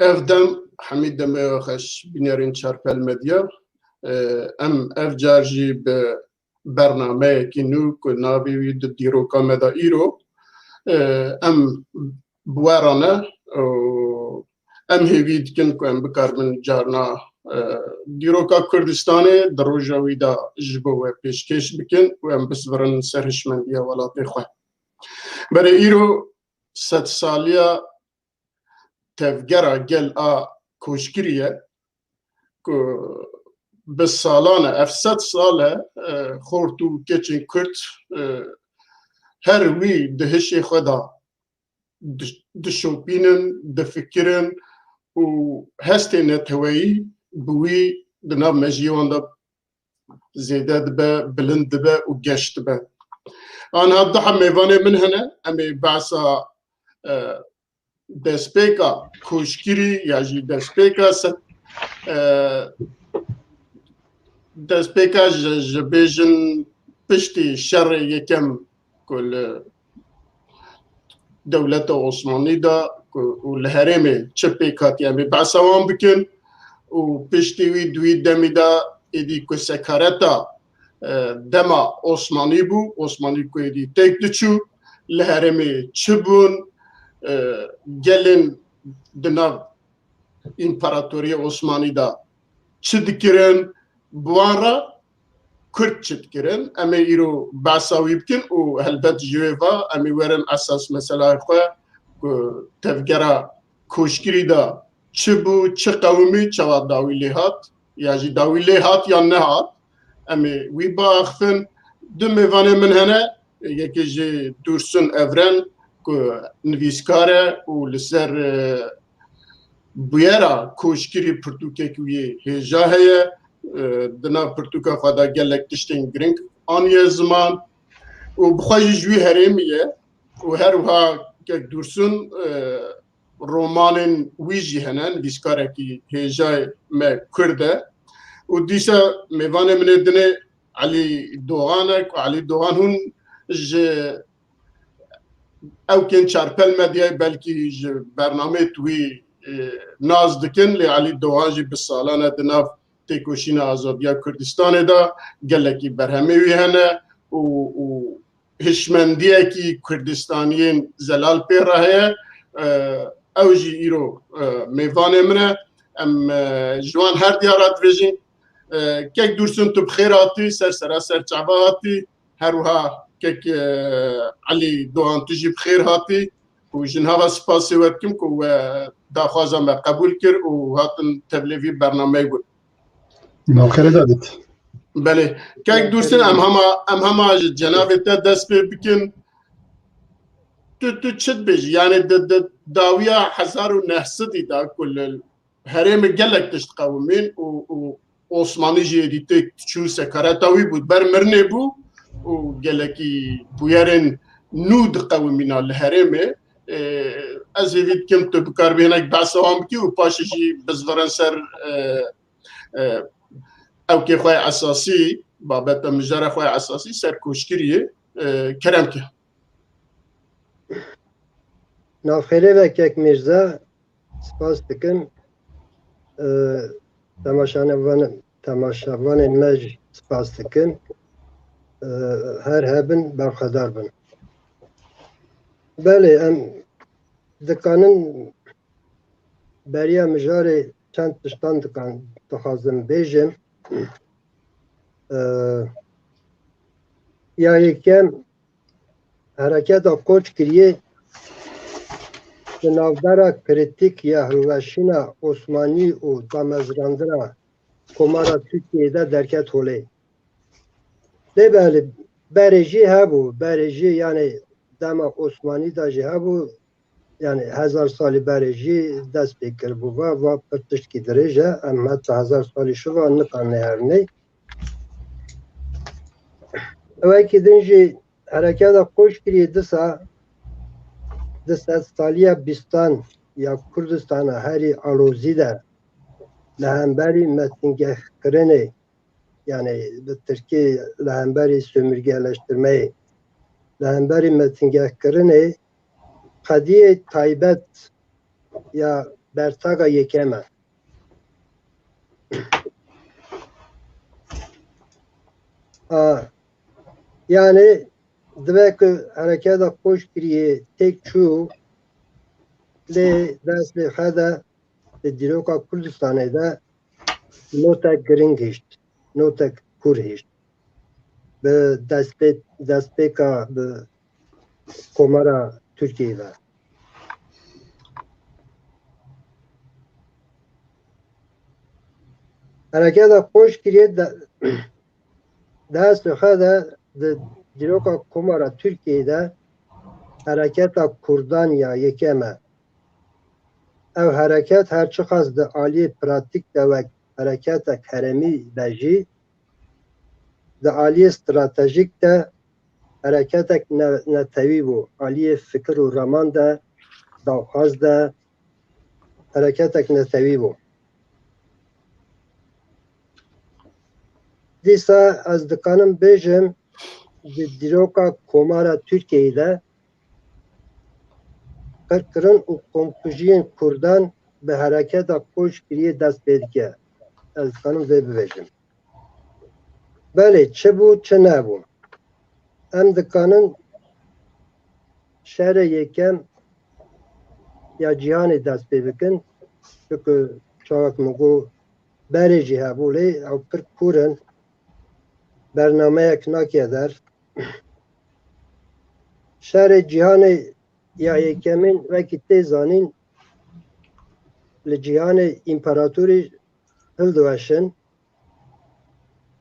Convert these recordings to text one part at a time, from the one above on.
افدم حمید دمخش بینرین چارپل مدیا ام اف جارجی به برنامه کی نو کو ناوی د دیرو کامدا ایرو ام بوارانه ام هیوید کن کو ام بکار من جارنا دیرو کا کردستانه دروجاوی دا جبو و پیشکش بکن و ام بسورن سرهشمندیا ولاتی خو برای ایرو 100 سالیا تفجرة جل كوشكرية بالصالانة أفسد صالة خورتو كتشن كرت هروي دهشي خدا دشوبينن دفكرن وهستين توي بوي دناب مجيوان دا زيادة دبا بلند دبا وجشت دبا أنا هاد ضحى ميفاني من هنا أمي بعصا دسپیکا کوشگیری یا جی دسپیکا دسپیکا جبیجن پشتی شر یکم کل دولت عثمانی دا و الهرم چپیکات یعنی بعثوان بکن و پشتی وی دوی دمی دا ایدی که سکارتا دما عثمانی بو عثمانی که ایدی تک دچو الهرم چبون gelin dinav İmparatoriye Osmanlı'da çıdkiren buara Kürt çıdkiren ama iro basavi bikin o helbet jeva ama veren asas mesela ko tevgera koşkiri da çıbu çıkavmi çava davilihat ya ji davilihat ya ne hat ama we baxın dümevane min hene yeki ji dursun evren نویسکاره و لسر بیارا کوشگیری پرتوکیوی هجا هیا دنا پرتوکا خدا گلک تشتین گرینگ آنیه زمان و بخواهی جوی هرمیه و هر وها که درسون رومان ویجی هنن نویسکاره کی هجا ما کرده و دیسا میوانه من دنه علی دوغانک و علی دوغان هون او كان شاربل مديا بلكي برنامج توي ناز دكن لعلي الدواجي بالصالانة دناف تيكوشينا آزادية كردستان دا قال لك برهمي هنا و هشمندية كي كردستانيين زلال بيرا هي اوجي ايرو ميفان امنا ام جوان هر ديارات فيجين كيك دورسون تو بخيراتي سر شعباتي هروها كيك علي دوان تجي بخير هاتي وجنها سباسي واتكم كو داخوازا ما قبول كر وهاتن تبليفي برنامج يقول نو خير دادت بله كيك دوسن ام هما جنابه دس بكن تو تشد بيجي يعني داوية حزار ونحسدي دا كل هرم قالك تشتقومين و عثماني جي تك تشو سكرتاوي بود برمرني بو و گلکی بویرن نود قومینا الهرمه از وید کم تو بکار بینک بحثام کی و پاششی بزورن سر او که خواه اساسی بابت مجرد خواه اساسی سر کوشگیریه کرم که نافخیره و کک مرزا سپاس بکن تماشاوان مج سپاس بکن هر هبن برخدار بن بله ام دکانن بریا مجاری چند تشتان دکان تخازم بیجم یا یکم حرکت کوچ کریه جنابدارا کریتیک یا هروشینا عثمانی و دامزراندرا کمارا ترکیه درکت هوله بله برجی هبو برجی یعنی دم عثمانی داجی هبو یعنی 1000 سالی برجی دست بکر بو و پرتشت کی درجه اما 1000 سالی شو و نکنه هرنی اوه که دنجی حرکت خوش کری دسا سالیا بیستان یا کردستان هری آلوزی ده لهمبری متنگه کرنه yani Türkiye lehemberi sömürgeleştirmeyi lehemberi metingehkirini kadiye taybet ya برتاگا یکمه yani dve ku hareketa xoş kiriye tek çû lê dest lê xwe de dîroka Kurdistanê de notek giring hişt, notek kûr hişt bi destpêka bi komara Tirkiyeyê de. Hareketa xoş kiriye dest xwe de di dîroka komara Tirkiyeyê de hareketa Kurdan ya yekeme. Ev hareket her çiqas di aliyê pratik de wek hareketek heremî de jî di aliyê stratejîk de hareketek netewî bû. Aliyê fikir û raman de dawxwaz de hareketek netewî bû. Dîsa ez dikarim bêjim di dîroka komara Tirkiyeyê de qirkirin û komkujiyên Kurdan bi hareketa Xoşkiriyê dest pê dike. Ez dikarim vê bibêjim. Belê çi bû çi nebû. Em dikarin şerê yekem ya cîhanê dest pê bikin çünkü çavek min got berê jî hebû lê ew pir kûr in bernameyek nake der. Şerê cîhanê ya yekemîn wekî tê zanîn li cîhanê împaratorî hildiweşin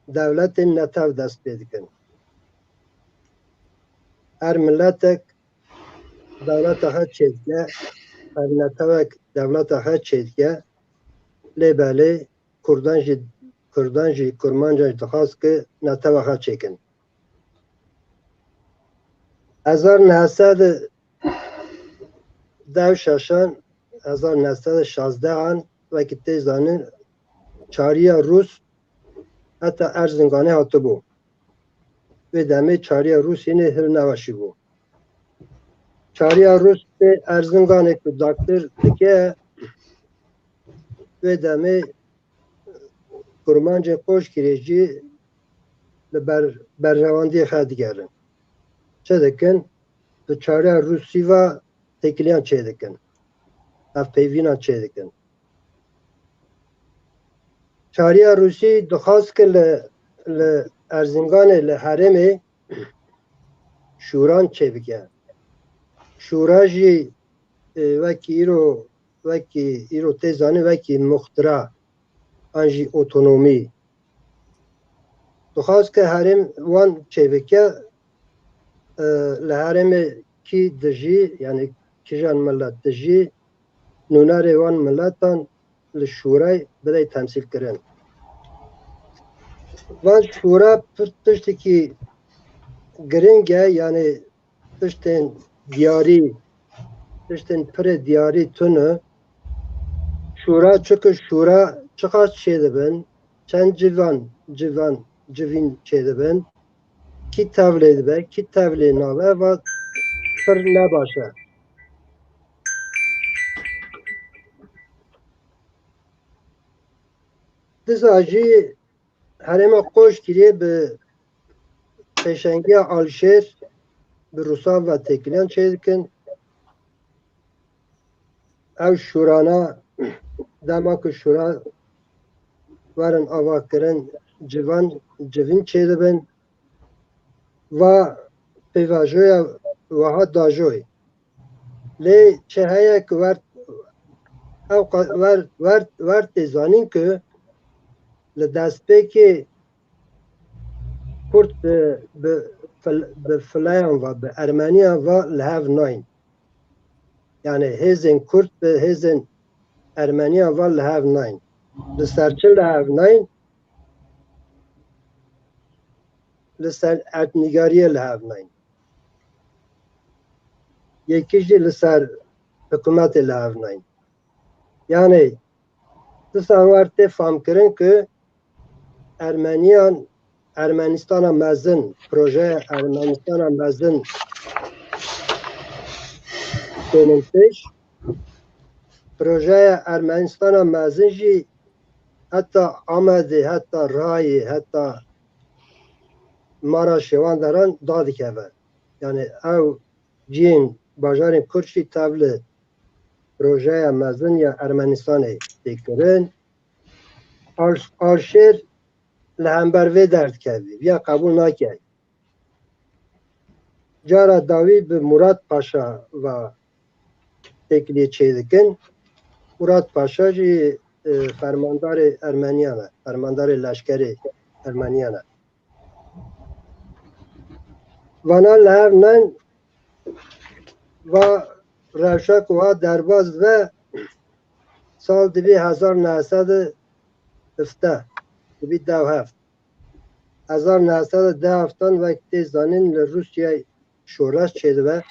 dewletên netew dest pê dikin. Her milletek dewleta xwe çêdike, her netewek dewleta xwe çêdike lê belê Kurdan jî Kurmanca jî dixwast ki netewa xwe çêkin. 1916 1916 wekî tê zanîn çariya Rûs heta Erzincanê hatibû. Vê demê çariya Rûsyê hil neweşîbû. Çariya Rûs tê Erzincanê ku daktir dike vê demê Kurmancên Xoşkirî jî li berjewendiyê xwe digerin. Çi dikin? Bi çariya Rûsî ve têkiliyan çê dikin. Hevpeyvînan çê dikin. Çariya Rûsî dixwast ki li Erzincanê li herêmê şûran çê bike. Şûra jî wekî îro tê zanîn wekî muxtira an jî otonomî. Dixwast ki herêm wan çê bike li herêmê kî dijî yani kîjan millet dijî nûnerê wan milletan li şûrayê bide temsîlkirin. Van şûra pir tiştekî giring e yani tiştên diyarî tiştên pirê diyarî tune şûra çünkü şûra çiqas çê dibin çend civîn çê dibin kî tevlê dibe kî tevlê nabe ve pir nebaş e. Dîsa jî herêma Xoşkiriyê bi pêşengiya Alşêr bi Rûsan ve têkiliyan çê dikin. Ew şûrana dema ku şûra werin avakirin civîn çê dibin ve pêvajoya wiha dajoyê. Lê çi heye ku wer tê zanîn ku li destpêkê Kurd bi filayan ve bi Ermeniyan ve li hev nayîn. Yani hêzên Kurd bi hêzên Ermeniyan ve li hev nayîn. Li ser çi li hev nayîn? Li ser etnîgariyê li hev nayîn. Yekî jî li ser hikûmetê li hev nayîn. Yani dîsa wer tê famkirin ku Ermenistana mezin, projeya Ermenistana mezin tênin pêş پروژه ارمنستان مازن جی حتی آمده حتی رای حتی مارا شوان دران دادی که یعنی او جین باجار کرشی تبل پروژه مازن یا ارمنستان دیکرن آرشیر لهمبروی درد کردی یا قبول نکرد جارا داوی به مراد پاشا و تکلیه چیدکن مراد پاشا جی فرماندار ارمنیانه فرماندار لشکر ارمنیانه وانا لهر نن و روشک و درباز و سال 1917 دبی دو هفت 1917 وقتی زنین روسیه شورش چیده و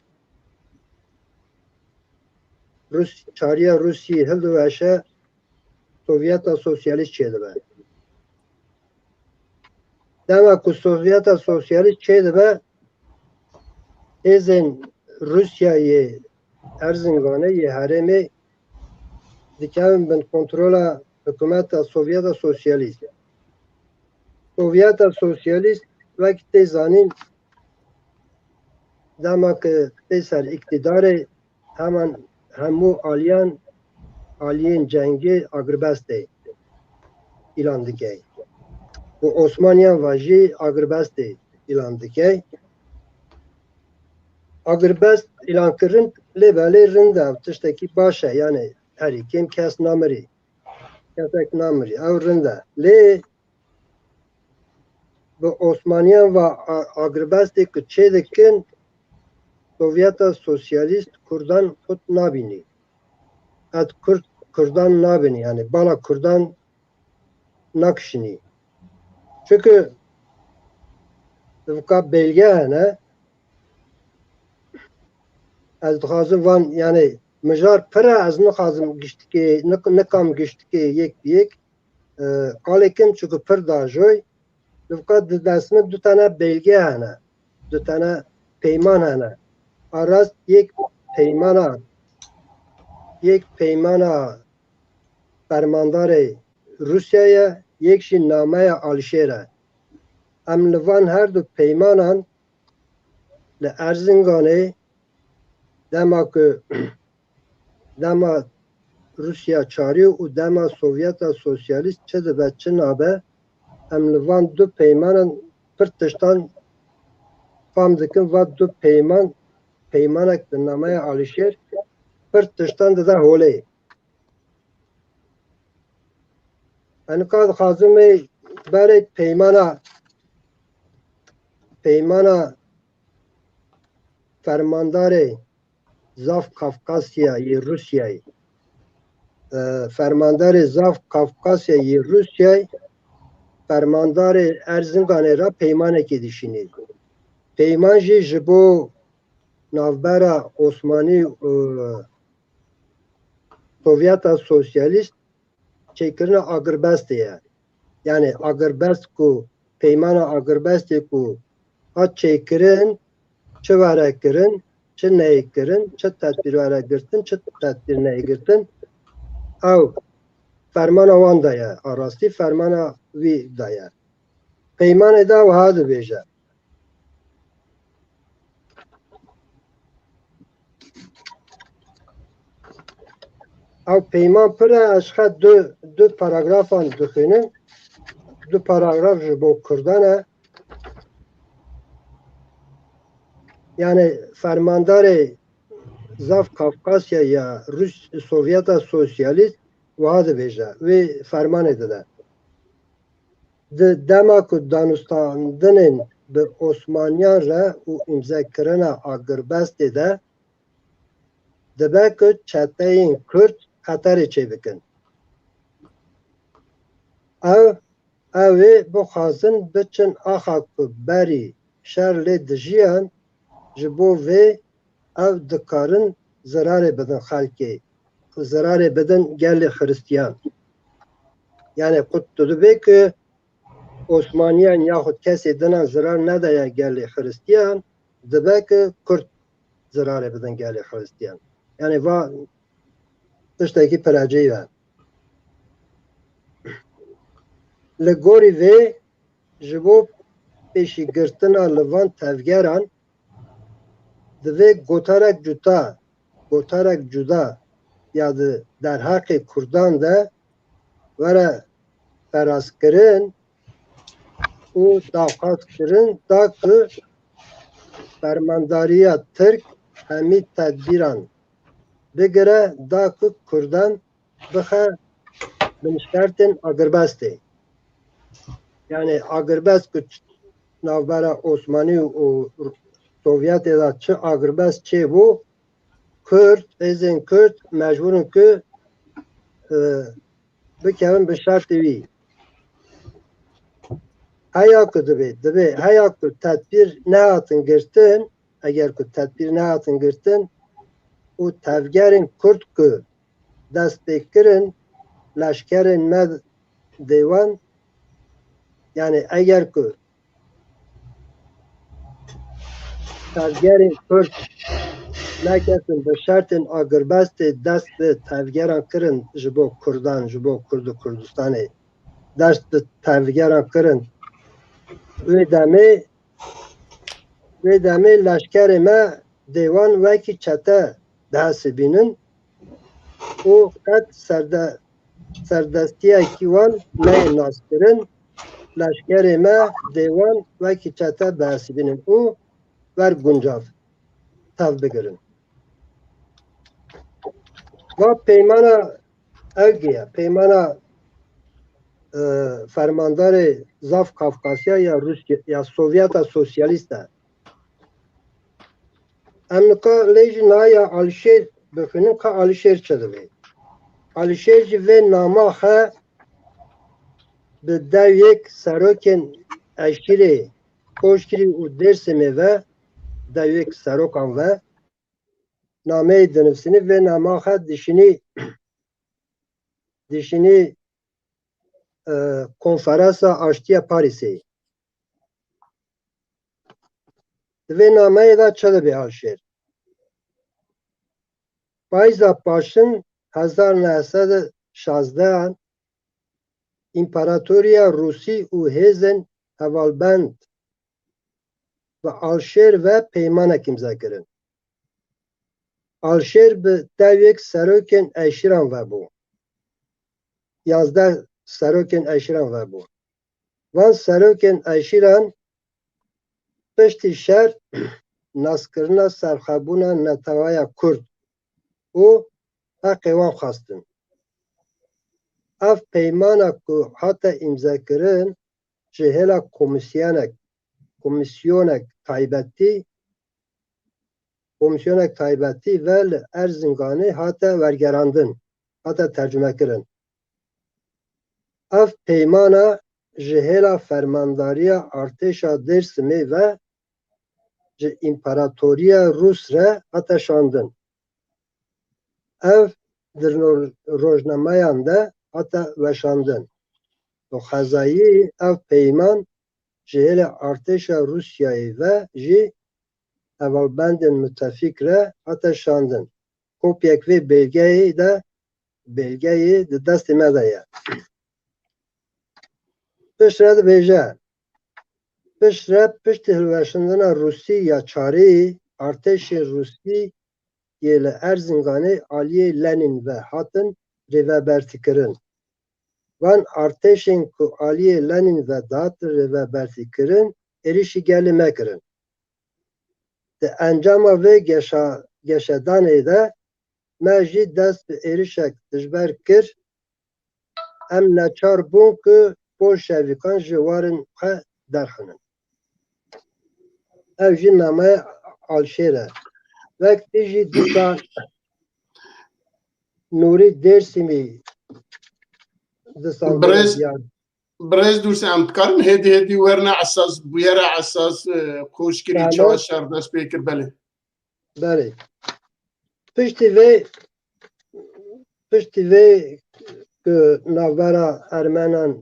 چاریا روسی هلدو وشه سوویت سوسیالیست چیده و دما که سوویت سوسیالیست چیده و ایزن روسیه ارزنگانه یه هرمی دیکن بن کنترل حکومت سوویت سوسیالیست سوویت سوسیالیست وقتی زنین دما که سر اقتدار همو آلیین جنگی اگربسته اعلان دکه و عثمانیان واجی اگربسته اعلان دکه اگربست اعلان کردن لباله رنده تشتکی باشه یعنی هری کم کس نامری کسک نامری او رنده لی به عثمانیان و اگربسته که چه دکن سوویت سوسیالیست کردان خود نبینی ات کردان نبینی یعنی بالا کردان نکشنی چون وکا بلگه هنه از دخوازم وان یعنی مجار پره از نخوازم گشت که نکام گشت که یک قالکم چون پر داجوی وکا دستم دو تانه بلگه هنه دو تانه پیمان هنه آراست یک پیمان فرماندار روسیه یکشی نامه آلشیره املوان هر دو پیمانان لارزنگانه دما روسیا چاری و دما سوویت سوسیالیست چه ده چه نابه املوان دو پیمانان پر تشتان فهم دکن و دو پیمانک به نامه آلشیر پر تشتان ده هوله انکاد خازم برای پیمانا فرماندار زاف کافکاسیا ی روسیه فرماندار زاف کافکاسیا ی روسیه فرماندار ارزنگانه را پیمانه که دیشینید پیمان جبو نافبرا عثمانی سوویت سوسیالیست چیکرنا اگربسته یعنی اگربست کو پیمان اگربسته کو ها چیکرن چه واره کرن چه نهی کرن چه تدبیر واره گرتن چه تدبیر نهی گرتن او فرمان وان دایا آراستی فرمان وی دایا پیمان دا و ها دو بیجه او پیمان پر اشخاص دو پاراگرافان دخینه دو پاراگراف جبو کردنه یعنی فرماندار زاف کافکاسیا یا روس سوویت سوسیالیست واد بیجه و فرمان داده دما که دانستاندن به عثمانیان را و امضا کردن اگربست ده دبه که چته این کرد خطر چه بکن او بخوازن بچن آخا که بری شرل دجیان جبو او دکارن ضرار بدن خلقی ضرار بدن گل خریستیان یعنی قد دبه که عثمانیان یا خود کسی دنان ضرار ندایا گل خریستیان دبه که کرد ضرار بدن گل خریستیان یعنی tiştekî piracî ve li gorî vê ji bo pêşîgirtina li van tevgeran divê gotarek cuda ya di derheqê Kurdan de were ferazkirin û daqatkirin da ku fermandariya Tirk hemî tedbîran bigire da ku Kurdan bixe bin şertên agirbestê. Yani agirbest ku navbera Osmanî û Sovyetê de çi agirbest çêbû, Kurd, hêzên Kurd mecbûrin ku bikevin bi şertê wî. Heya ku divê heya ku tedbîr nehatin girtin, eger ku tedbîr nehatin girtin û tevgerên Kurd ku dest pê kirin leşkerên me dêwan, yani eger ku tevgerên Kurd neketin bi şertên agirbestê dest bi tevgeran kirin ji bo Kurdan, ji bo Kurd û Kurdistanê dest bi tevgeran kirin wê demê leşkerê me dêwan wekî çete dihesibînin û qet serdestiyekî wan neyê naskirin, leşkerê me dêwan wekî çete bihesibînin û werguncav tev bigirin. Va peymana Evgiye, peymana fermandarê Zaf Kafkasya ya Rusya ya Sovyeta Sosyalîst e. Em nika lê jî naya Alişêr bixwînin ka Alişêr çi divê. Alişêr ji vê nama xe bi dewyek serokên Eşîrê, Koşkirî û Dêrsimê ve dewyek serokan ve nameyê dinivîsînî vê nama xe dişinî Konferansa Aştiya Parîsê. Di vê nameyê de çi dibe Alişêr? Payîza paşin 1916 İmparatoriya Rûsî û hêzên hevalbend bi Alişêr ve peymanek imza kirin. Alişêr bi dewyek serokên Eşîran vebû. 11 serokên Eşîran vebû. Van serokên Eşîran piştî şer naskirina serxwebûna Netewaya Kurd û heqê wan xwestin. Ev peymana ku hate imzakirin ji hêla komisyonek taybetî ve li Erzinganê hate wergerandin, hate tercümekirin. Ev peymana ji hêla fermandariya artêşa Dêrsimê ve ji İmparatoriya Rûs re hate şandin. Ev di rojnameyan de hate weşandin. Bi xezayî ev peyman ji hêla artêşa Rûsyayê ve jî hevalbendên müttefîk re hate şandin. Kopyek vê belgeyê di destê me de ye. Piştre dibêje piştî hilweşandina Rûsî ya çarê artêşên Rûsî yê li Erzinganê aliyê Lenin ve hatin rêvebertîkirin. Van artêşên ku aliyê Lenin ve dihatin rêvebertîkirin êrişî gelê mekirin. Di encama vê geşedanê de me jî dest bi êrişek dijber kir, em neçar bûn ku Bolşevîkan ji warên xwe derxinin. Ev jî nameya Alişêr e. Wektî jî dîsa Nûrî Dêrsimî برز دوست ام کارن هدی ورنا اساس بویرا اساس خوشگری چواشار دست بیکر بله. بله. پشتی وی که ناوبرا ارمنان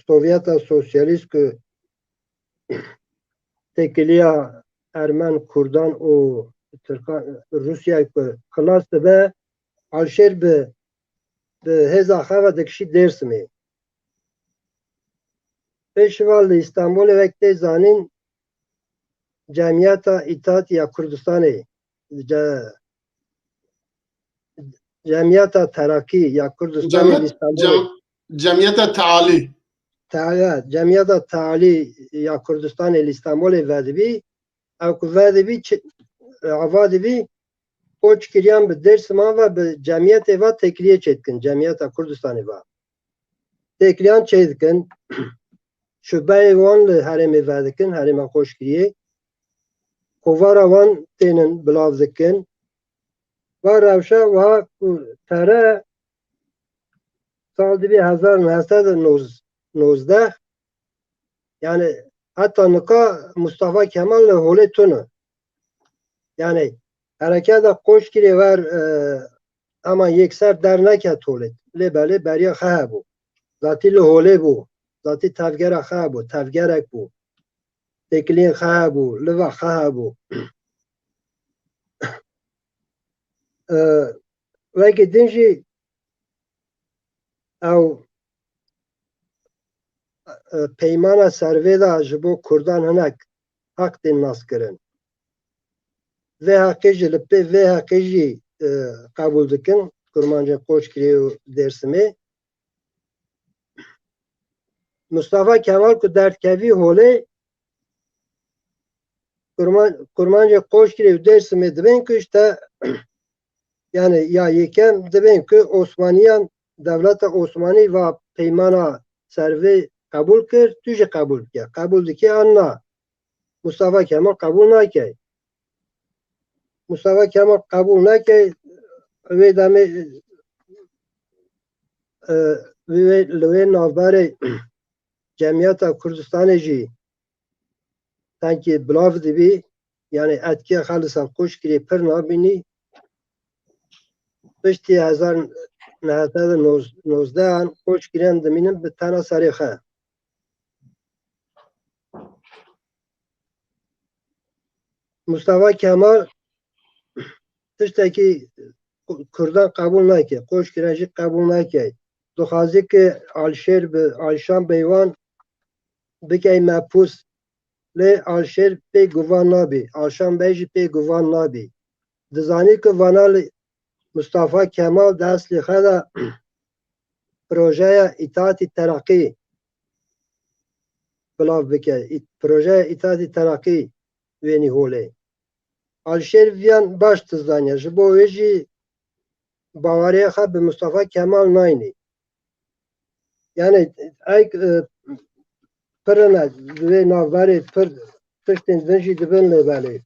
Sovyeta Sosyalist که تکلیه ارمن کردان و Rusya که خلاص به alşer bi heza xeva dikişî Dêrsimê. Pêşiva li İstanbolê vekte zanîn Cemiyeta İttihatîya Kurdistanê Cemiyeta Terakî ya Kurdistanê li İstanbolê Cemiyeta Teali. Cemiyeta Tealî ya Kurdistanê li İstanbolê vedibî ew ku vedibî ava dibî koç kiriyan bi Dêrsiman ve bi cemiyetê ve têkiliye çêdikin Cemiyeta Kurdistanê ve têkiliyan çêdikin şubeyê wan li herêmê vedikin herêma xweşkiriyê kovara wan tênin bilav dikin ve rewşa wiha ku tere sal dibê 1919 yani hatta nika Mustafa Kemal li holê tune yani hareketa Koçkirê ver ama yekser derneket holê lê belê beriya xwe hebû zatî li holê bû zatî tevgera xwe hebû tevgerek bû têkiliyên xwe hebû liva xwe hebû wekî din jî ew peymana servê da ji bo Kurdan hinek heq tên naskirin vê heqê jî li pê vê heqê jî qebûl dikin kurmancên Koçkirê û Dêrsimê Mustafa Kemal ku derdkevî holê kurmancê Koçkirê û Dêrsimê dibên ku işte yani ya yekem dibên ku Osmaniyan Devleta Osmanî ve peymana servê qebûl kir tu jî qebûl bike qebûl dike an na Mustafa Kemal qebûl nake Mustafa Kemal qebûl nake wê demê li wê navberê Cemiyeta Kurdistanê jî sankî bilav dibî yani etkiya xwe li ser Koçkirê pir nabînî piştî 1919 Koçkiriyan dimînin bi tena serê xwe Mustafa Kemal tiştekî Kurdan qebûl nake Koçkiriyan jî qebûl nake dixwaze ki alşêr bi Alişan Beywan bike mebûs lê alşêr pê guvan nabî Alişan Bey jî pê guvan nabî dizanî ku vana li Mustafa Kemal di eslê xwe de projeya İttihatî Terakî bilav bike projeya İttihatî Terakî wênî holê alşêr viyan baş dizaniye ji bo wê jî baweriya xwe bi Mustafa Kemal nayînî yani ey pirine di wê navberê pir tiştên din jî dibin lê belê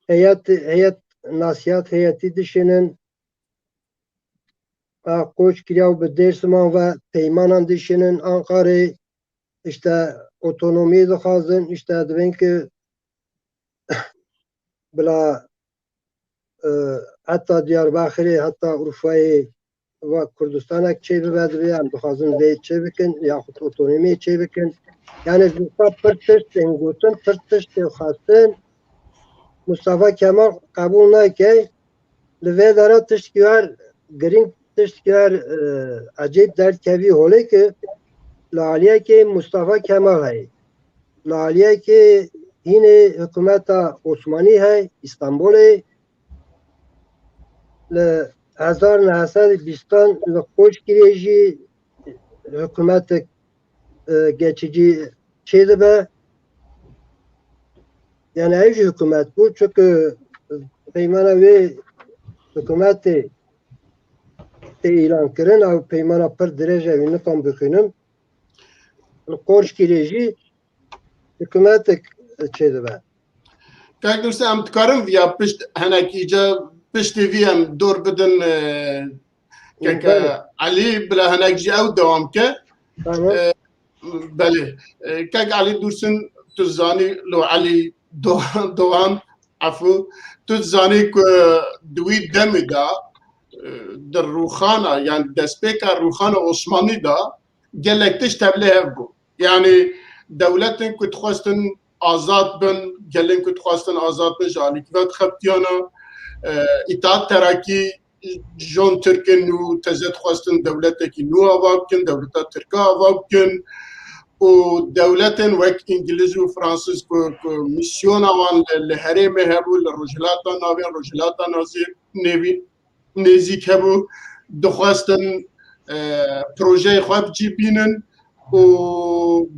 heyet nasihat heyetî dişinin Koçkiriya û bi Dêrsiman ve peymanan dişinin Ankarê işte otonomî dixwazin işte dibên ku bila heta Diyarbakirê heta Urfayê ve Kurdistanek çê bibe divê em dixwazin vê çê bikin yaxud otonomî çê bikin yani vîsa pir tiştên gotin pir tiştê xwestin Mustafa Kemal qebûl nake li vê dera tiştekî wer girîng tiştekî wer ecêb derdkevî holê ki li aliyekê Mustafa Kemal heye li aliyekê hînê hikûmeta Osmanî hey İstanbolê li 1920 li Koçkirê jî hikûmetek geçicî çê dibe yani ew jî hikûmet bû çünkü peymana wê hikûmetê tê îlan kirin ew peymana pir dirêj e wî nitom bixwînim li Koçkirê jî hikûmetek çê dibe Kak dursa em dikarin vîya pişt henekîce piştî vî em dor bidin keke Elî bila hinek jî ew dewam ke belê kek Elî Dursun tu zanî li Elî Doğan efû tu zanî ku di wî demê de di rûxana yani destpêka rûxana Osmanî da gelek tişt tevlî hev bû yani dewletên ku dixwestin azad bin gelên ku dixwestin azad bin ji alî ve dixebitiyana İtaat Terakî John Türk'ün nû tezet xwestin dewletekî nû ava bikin, dewleta Tirka ava bikin û dewletên wek İngiliz û Fransız ku misyona wan li herêmê hebû, li rojhilata navê rojhilata nêzik hebû, dixwestin projeyê xwe bicî bînin û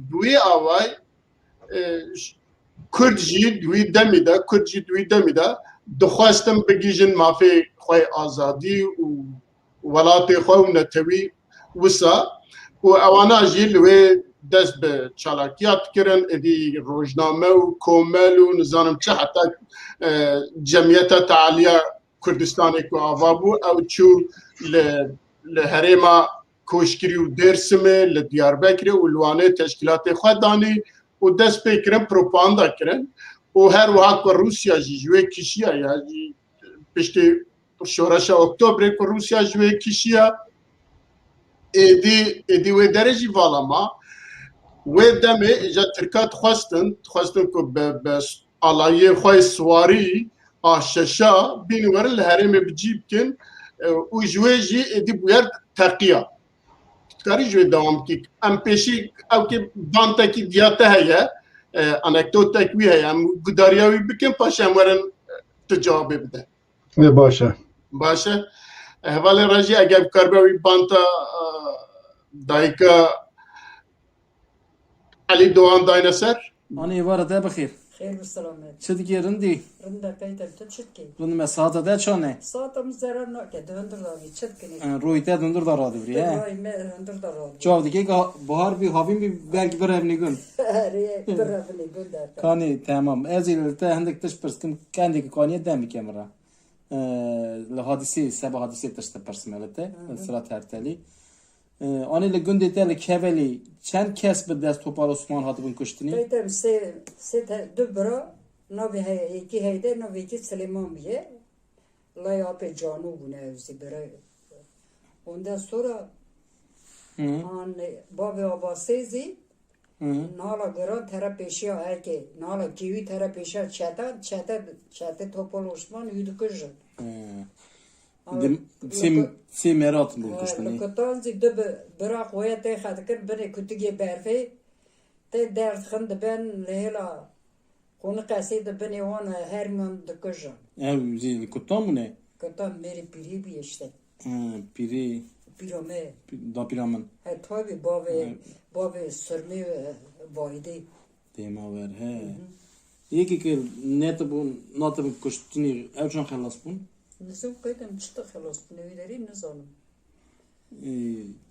bi wî away Kurd jî di wî demê de dixwestin bigîjin mafê xwe azadî û welatê xwe û netewî wisa û ewana jî li wê dest bi çalakiya dikirin, êdî rojname û komel û nizanim çi heta Cemiyeta Tealiya Kurdistanê ku ava bû ew çû li herêma Koşkirî û Dêrsimê, li Diyarbekirê û li Wanê teşkîlatê xwe danî û dest pê kirin propaganda kirin û her wiha ku Rûsya jî ji wê kişiya ya jî piştî şoreşa Oktobrê ku Rûsya ji wê kişiya êdî wê derê jî vala ma wê demê ja Tirka dixwestin ku bi alayiyê xwe swarî a şeşa bînî werin li herêmê bicî bikin û ji wê jî êdî bûyer teqiya karî ji wê dewam bikî em pêşî ew kê bantekî diyate heye anekdotek wî heye em gudariya wî bikin paşê em werin tu cawabê bide Ve başa. baş e hevalê re jî eger bikaribe wî banta dayika Elî Doğan dayne ser Anne var da bixîr. Xeyr ve selamet. Çi dikê rindî? Rinda peyter tu çitki. Rind me saata de çane? Saatam zarar nake döndür davi çitkini. Rûyî te dundur da radî birî he? Ay me döndür da rol. Çav dike bahar bir havîn bir belki bir evni gün. Riye birabini gönder. Kanî tamam. Ez il te hindik tiş pirskim kendiki kaniye demi kemera. Li hadisê seba hadisê tişte persmelete. Sırat hertelî. Anî li gundê te li kevelî çend kes bi dest topar Osman hatibin kuştinî? Peyter se te du bira navi heye iki heyde navi iki Süleyman biye. Lay ape canu bune evzi bira. Ondan sonra babi abasezi nala gara tera peşiya erke nala kivi tera peşiya çete topal Osman yudukujun. Sê meratın bu kuştinî. Kutanzi de bira xoya te xadikir bine kutuge berfe te dert xindi ben lehla konu qasi de bine wan herman dikujun. Ev zî kutan mı ne? Kutan meri piri bi işte. Pirî Pirome. da piramın. He tabi babi sürme vahide. Dema ver he. Yeki ki net bu natabın kuştinî ev çan xelas bun? Nizam kaydım çıtı xelas nevileri nizanım.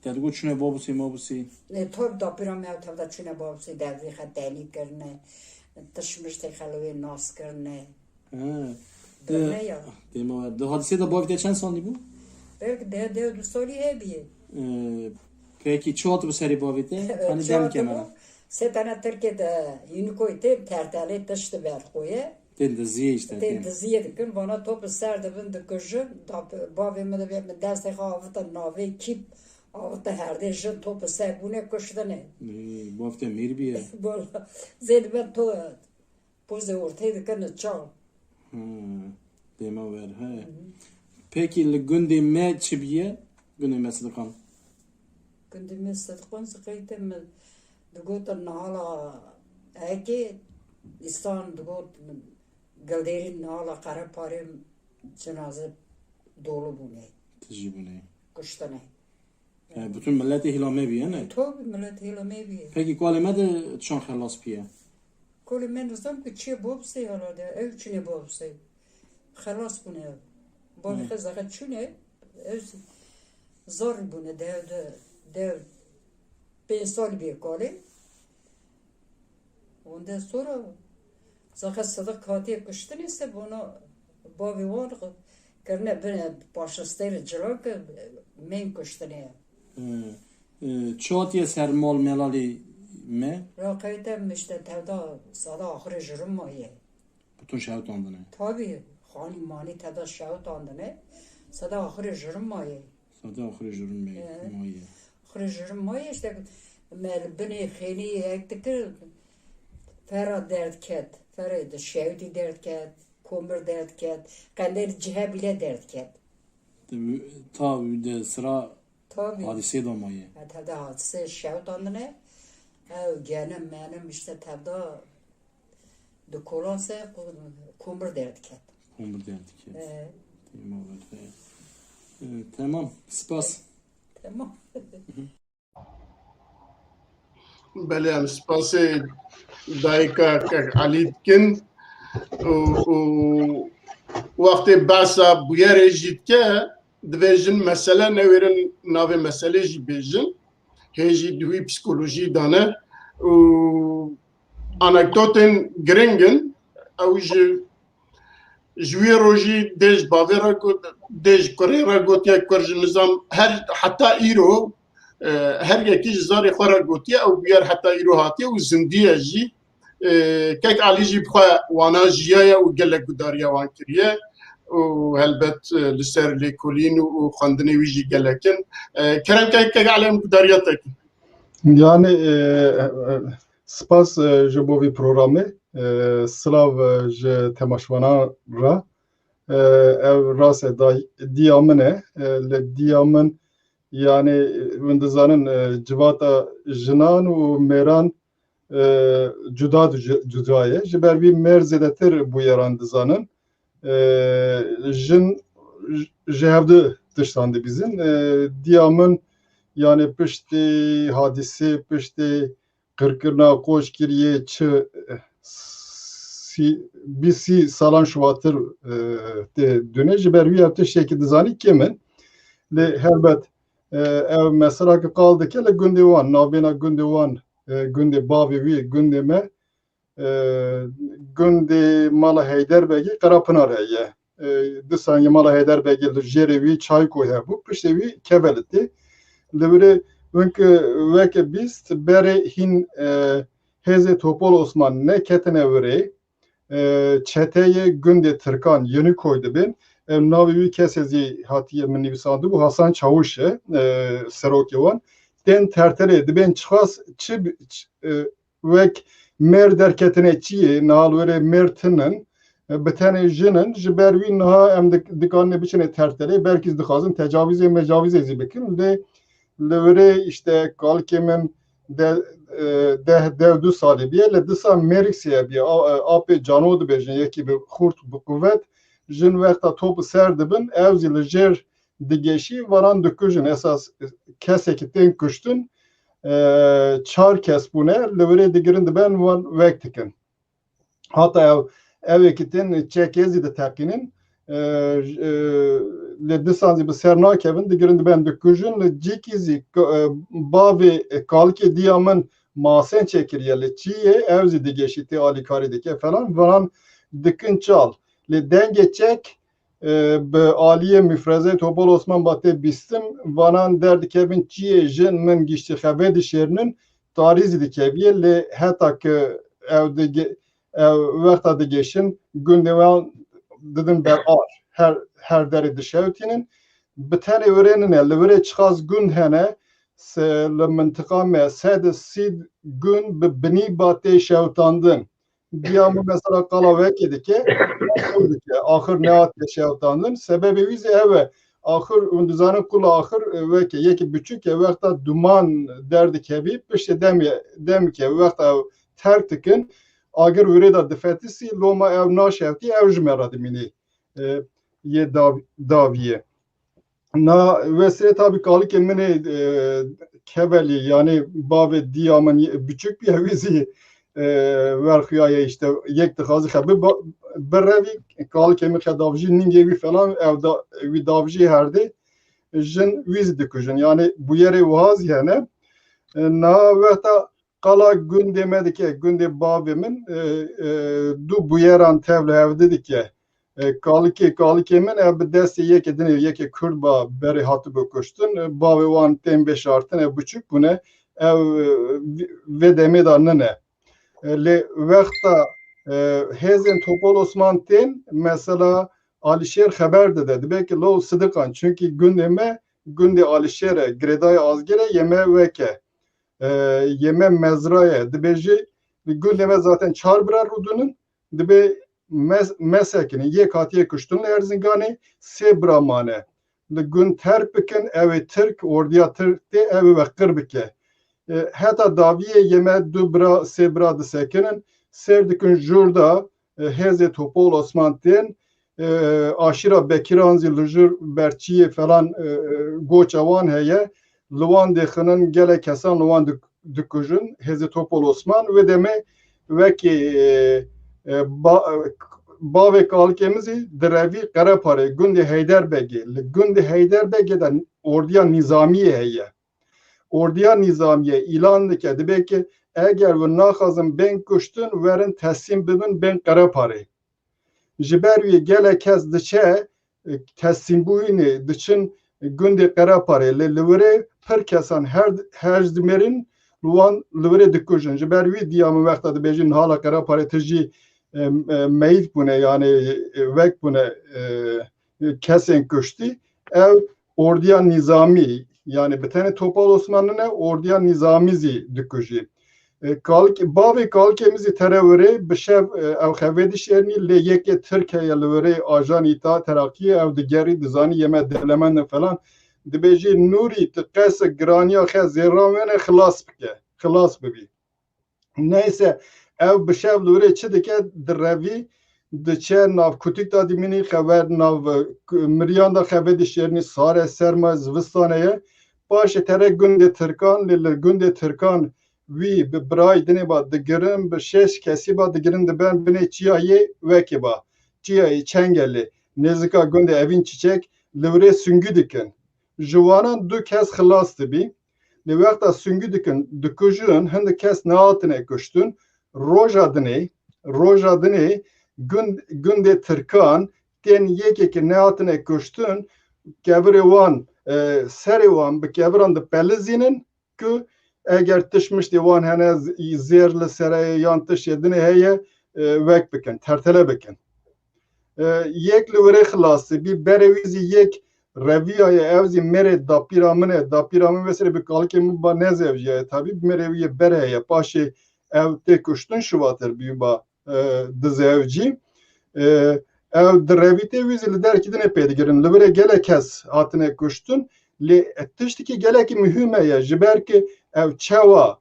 Dergo çune babusi mabusi. Tabi da pirome tavda çune babsi devri xatani kirne. Tışmış te xalve nas kirne. Ne ya? Dema ver. De hadise de babi de çen sandi bu? Belki de du soli hebiye. Peki çoğut bu seri babi de? Hani dem kemana? Setana Türkiye'de Unikoy'te tertale taştı ver koya. Den de ziye işte. Den de ziye dikin bana topu serdi bin de kujun. Babi mi de bir derste havata navi kip avata herde jin topu ser bu ne kuşta ne? Babi de mirbiye. Valla zeydi ben to poze ortaya dikin çal. Dema ver he. Peki li gündê me çi biye? Gündê me sıdıkan. Gündemi sıdıkon sıkıydı mı? Dugotan nahala eki İstan dugot galderin nahala kara parim cenaze dolu bu ne? Tiji bu ne? Kuşta ne? Bütün milleti hilame biye ne? Tabi millet hilame biye. Peki kualime de çan xelas biye? Koli men rızam ki çiye bobse halade ev çine bobse. Xelas bu ne? Babi xezağa çune ev zor bu ne dev 5 sal bir koli. Ondan sonra zaten sadık katiye kuştun ise bunu babi var karne bine başastayı cılak men kuştun ya. Çoğutiye ser mal melali me? Rakaytem işte tevda sada ahire jürüm maye. Bütün şahit ondan ne? Tabi hani mani tevda şahit andane sada ahire jürüm maye. Sada ahire jürüm me. Ahire jürüm maye işte mel bine khini ektikir Ferhat dert ket, Ferhat şevdi dert ket, komur dert ket. Kander cihe bile dert ket. Ta de sıra Tabii. hadise domayı. Tevde hadise şevdandine. Ev genim menim işte tevde de kolanse komur dert ket. Komur derdik ya. Tamam. Spas. Tamam. بله ام سپاس دایکا علی کن و وقتی بحثا بویر جید که دویجن مسئله نویرن ناوی مسئله جی بیجن هیجی دوی پسیکولوژی دانه و anekdotên giringin ew ji wî rojî dê ji bavê re dê ji kurê re gotiye kur ji nizam her heta îro her yekî ji zarê xwe re gotiye ew bûyer heta îro hatiye û zindiye jî kek alî jî bixwe wana jiyaye û gelek gudariya wan kiriye û helbet li ser lêkolîn û xwendinê wî jî gelekin kerem kek alî em gudariya tekin. Yani spas ji bo vî programê silav ji temaşvana ra ev rast diya min e li diya min yani min dizanin civata jinan û mêran cuda ye ji ber vî mêr zêdetir bûyeran dizanin jin ji hevdû tiştan dibîzin diya min yani piştî hadisê piştî qirkirina qoşkiriyê çi bîsî salan şuwatir tê dûne ji ber wî ev tiştekî dizanî kimin lê helbet ev meselakê qal dike li gundê wan navbêna gundê wan gundê bavê wî gundê me gundê mala Heyderbegî Qarapınar heye di sangê mala Heyderbegî li jêrê wî Çayko hebû piştê wî kevelitê li wirê weke weke bîst berê hîn Hêzê Topol Osman neketine wirê çeteyê gundê Tirkan Yenîkoy dibin ev navê wî kesê zî hatiye min nivîsandibû Hasan Çavuş e serokê wan tên terterê dibên çixas çi wek mêr derketine çiyê nihal wirê mêr tinin bi tenê jinin ji ber wî niha em dikarin biçine terterê belkî dixwazin tecavîzê mecavîzê zî bikin lê li wirê işte kalkê min dev du salî bîye li disa Mêrîksê bîye apê cano dibêjin yekî bi xurt bi quvvet jin wexta top ser dibin ew zî li jêr digeşî varan dikujin esas kesekî tên kuştin çar kes bûne li wirê digirin diben wan wek dikin hata evekî tên çekê zî diteqînin li disan zî bi ser nakevin digirin diben dikujin li cîkî zî bavê kalkê diya min masên çekiriye li çiyê ew zî digeşî tê alîkarî dike falan varan dikin çal li dengê çek bi aliyê müfreze Topol Osman batê bîstim vanan derdikevin çiyê jin min giştî xebê dişêrinin tarî zî dikeviye lê heta ki ew wexta digeşin gundê wan didin ber ar her derê dişewtînin bi tenê wirênin e li wirê çixaz gund hene li mintiqa me sed sîd gund bi binî batê şewtandin diya min mesela qala wekê dike axir nehatê şewtandin sebebê wî zî ev e axir hûn dizanin kula axir wekê yekî biçûk e wexta duman derdikevî piştî demike wexta terk dikin agir wirê da difetisî loma ev naşewtî ew ji me re dimînî yê daviye na vesile tabi kalık emine kebeli yani bavê diya min biçûk bîye wî zî werxiyaye işte yek dixwaze xebî birrevî kalık emî xedavjî nîngê wî falan ew wî davjî herdê jin wî zî dikujin yani bu yerê wiha zî hene na wexta qala gundê me dike gundê bavê min du bûyeran tev li hevdê dike kalıkê min ev bi destê yekê dinê yekê Kurd ba berê hatibû kuştin bavê wan tên bêşartin ev biçûk bûne ev vê demê da nin e lê wexta Hêzên Topol Osman tên mesela Alişêr xeber dide dibe ki lo sidiqan çünkü gundê me gundê Alişêr e girêdayê azgir e yeme weke yeme mezra ye dibêjî gundê me zaten çar birer rûdinin dibe mesekini yek hatiye kuştun Erzincan'ı se bramane. Li gün terpikin evi Türk orduya Türk de evi ve kırbike. Hatta daviye yeme du bra se bra de sekinin serdikin jurda heze topol Osmantin aşira bekiranzi lujur berçiye falan goçavan heye Luan dexinin gele kesan Luan dükujun heze topol Osman ve deme ve ki bavek alkemizi derevi Karapare Gündi Heyderbegi Gündi Heyderbegi'den orduya nizamiye heye orduya nizamiye ilan dike belki eğer ve nakazın ben kuştun verin teslim bibin ben Karapare jiberviye gele kez diçe teslim buyini diçin Gündi Karapare levre per kesan her zmerin Luan levre dikujun jiberviye diyamı vakta bejin hala Karapare tiji meyit bune yani vek bune kesen kuşti ev orduya nizami yani bir tane Topal Osmanlı'na orduya nizamizi düküji. Bavi kalkemizi terevre bişev ev xevedi şerni le yeke Türkiye levre ajan ita terakiye ev digeri dizani yeme delemen falan dibeji nuri tıqqas graniya xe zerramene xılas bike neyse ev bişev lure çi dike direvi diçe nav kutik da dimini xever nav miryan da xevedi şerni sare serma zvistaneye başı tere günde Türkan liller günde Türkan vi bi bray dine ba digirin bi şeş kesi ba digirin de ben bine çiyayi veki ba çiyayi çengelli nezika günde evin çiçek livre süngü dikin juvanan du kez xılastı bi li vekta süngü dikin dikujun hindi kes naatine kuştun Roja dine günde Türkan ten yekeki naatine kuştun kevrevan serivan bi kevran de pelizinin ki eğer tışmış divan hene zerli seraya yantış yedine heye vek bikin tertele bikin yek livre xılası bir berevizi yek reviyaya evzi mere dapiramın vesaire bir kalkemi ba ne zevciye tabi mereviye bereye başı evde kuştun şuvatır büyüba dizevci ev drevite vizi der ki ne pedigirin livre gele kes hatine kuştun li tiştiki gele ki mühimeye jiber ki ev çeva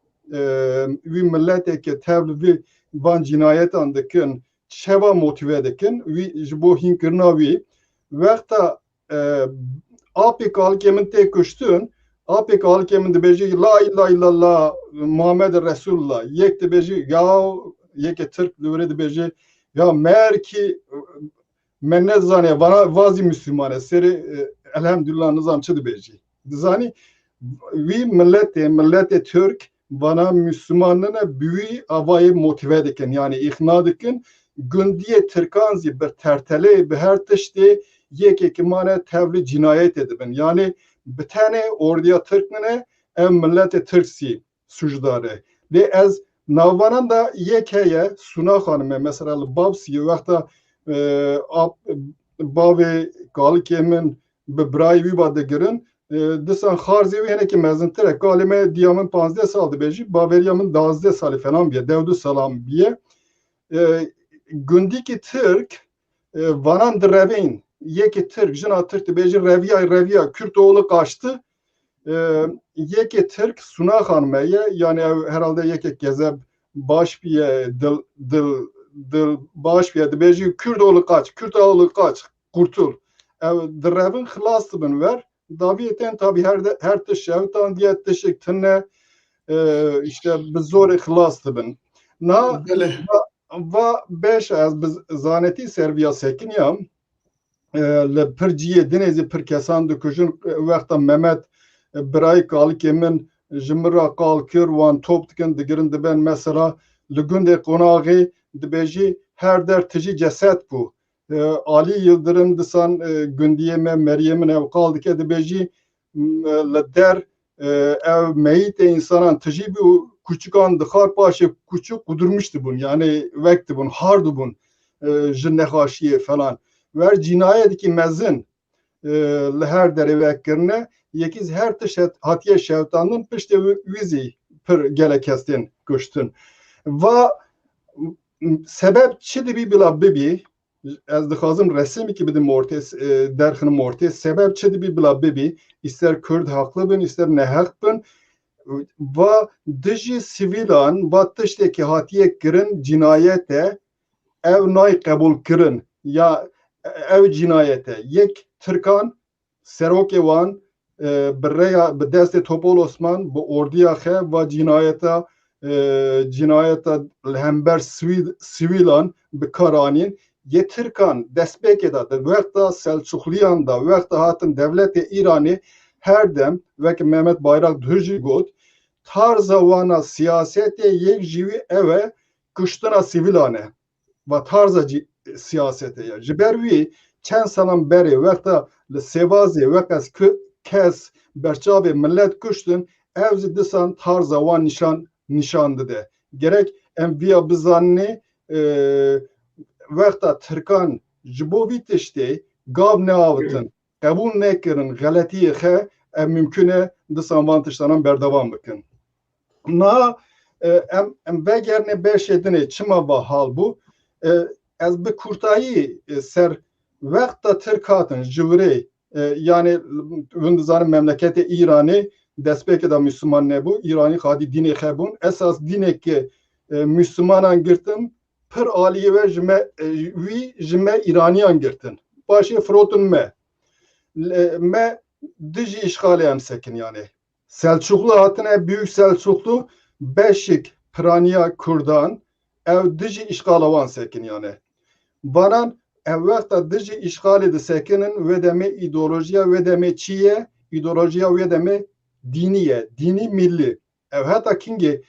vi millete ki tevli vi van cinayet andıkın çeva motive dikin vi bu hinkirna vi vekta apik alkemin tek kuştun apik alkemin de beji la ilahe illallah Muhammed Resulullah yek de beji ya yek Türk livre de beji ya mer ki mennet zane bana vazi Müslümane seri elhamdülillah nizamçı de beji zani vi millete Türk bana Müslümanlığına büyü avayı motive dikin yani ikna dikin gündiye Türkanzi bir tertele bir her tişti yek ekimane tevli cinayet edibin yani bir tane orduya Türkmene ev millete Türksi suçdarı ve ez navvanan da yekeye Suna Hanım'e mesela babsi vakta bavi kalkemin bibray vibadı girin disan xarzi ve ki mezintere kalime diyamın 15 saldı beji baveriyamın 12 salı falan bir devdu salam biye gündiki Türk vanan drevin yeki Türk jina Türk beji reviya Kürt oğlu kaçtı yeki Türk Suna Hanım'e yani herhalde yeki gezeb baş biye dil baş biye beji Kürt oğlu kaç kurtul drevin xılastı bin ver daviyeten tabi her tış şevtan diye tışık tınne işte biz zor xılastı bin na va beş az biz zaneti serviya sekinyam le perciye denezi per kesan düküjün vekta Mehmet Bray kalkemin jimra kalkir wan top dikin digirin de ben mesela li günde konağı dibeji her der tiji ceset bu Ali Yıldırım disan gündiyeme Meryem'in ev kaldık dibeji le der ev meyite insanan tiji bu küçük an dıkar paşa küçük kudurmuştu bun yani vekti bun hardu bun jinne haşiye falan ver cinayet ki mezin her dere vekirne yekiz her tış hatiye şevtanın pişte vizi per gele kestin kuştun va sebep çi dibi bila bibi ez dixwazim resimê ki bidim ortê derxinim ortê sebep çi dibi bila bibi ister Kurd haklı bin ister nehaq bin va dijî sivîlan va tiştekî hatiye kirin cinayete ev nay qebul kirin ya ev cinayete yek Türkan serokê wan bi rêya bi destê Topol Osman bi ordiya xe va cinayeta li hember sivîlan bi kar anîn yê Türkan destpêkê da wexta Selçuxliyan da wexta hatin devletê Îranê her dem wek Mehmet Bayraktar jî got tarza wana siyasetê yek jî ev e kuştina sivîlan e va tarza siyasetê ye ji ber wî çend salan berê wexta li Sêwazê weqas kes berçavê millet kuştin ev jî disan tarza wan nişan dide gerek em vîya bizanî wexta Türkan ji bo vî tiştê gav neavitin qebûl nekirin xeletiyê xe ev mümkün e disan van tiştanan berdewam bikin na em vegerne beşê dinê çima va hal bû ez bi kurtayî ser wexta Türk hatin ji wirê yani hûn dizanin memleketê Îranê destpêkê da Müslüman nebû Îranî xadî dînê xe bûn esas dînekê Müslümanan girtin pir aliyê ve wî ji me Îraniyan girtin başê firotin me dijî îşxalê em sekin yani Selçuklu hatine Büyük Selçuklu beşik piraniya Kurdan ev dijî îşxala wan sekin yani vanan ev wexta dijî îşxalê disekinin ve demê îdeolojiya ve demê çi ye îdeolojiya ve demê dînî ye dînî millî ev heta kingê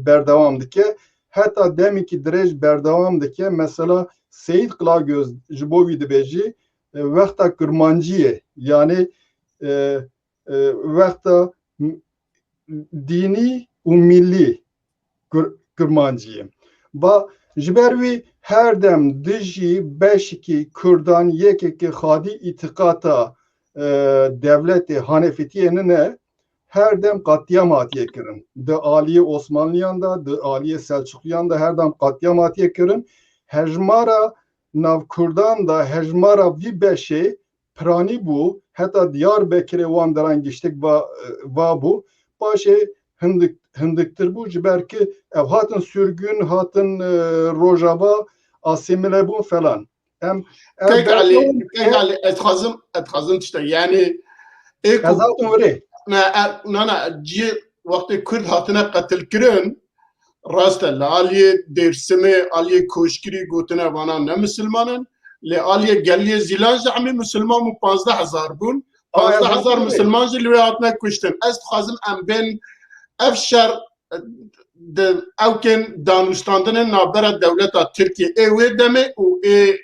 berdewam dike heta demekî dirêj berdewam dike mesela Seyid Qilagöz ji bo wî dibêjî wexta Kurmanciyê yani wexta dînî û millî Kurmanciyê ba ji ber wî her dem dijî beşikî Kurdan yekekî xadî îtiqata devletê Hanefîtiyê ne her dem qatiyam hatiye kirin di aliyê Osmanliyan da di aliyê Selçukliyan da her dem qatiyam hatiye kirin hejmara nav Kurdan da hejmara vî beşê piranî bû heta Diyarbekirê wan deran giştik va bû başê hindiktir bû ji ber ki ev hatin sürgün hatin rojava asîmile bûn falan em etxazim tişte yani ezatin wirê cî wextê Kurd hatine qetilkirin rast e li aliyê Dêrsimê aliyê koşkirî gotine vana ne Müslümanin li aliyê geliyê Zîlan jî hemî Müslüman û 15,000 bûn 15,000 Müslüman jî li wê hatine kuştin ez dixwazim em bên ev şer evkên danûstandinên navbera dewleta Tirkiye ê wê demê û ê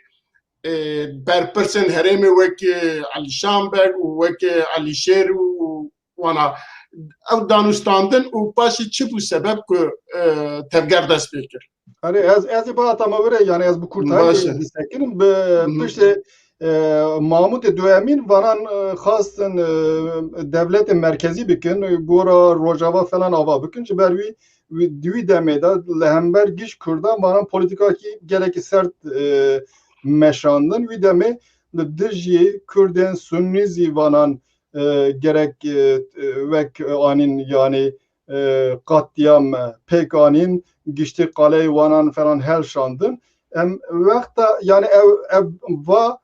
berpirsên herêmê wekî Elî Şambek û wekî Elîşêr û wana ew danûstandin û paşê çi bû sebeb ku tevger dest pê kir ez ê bihatama wirê yani ez bi kurtayî disekinim bi piştê Mahmudê Duhemîn vanan xastin devletê merkezî bikin gora rojava falan ava bikin ji ber wî di wî demê de li hember giş Kurdan vanan polîtikakî gelekî sert meşandin wî demê li dijî Kurdên Sunnî zî vanan gerek wek anîn yani qatiyam pêk anîn giştî qaleyê wanan falan helşandin em wexta yani ev va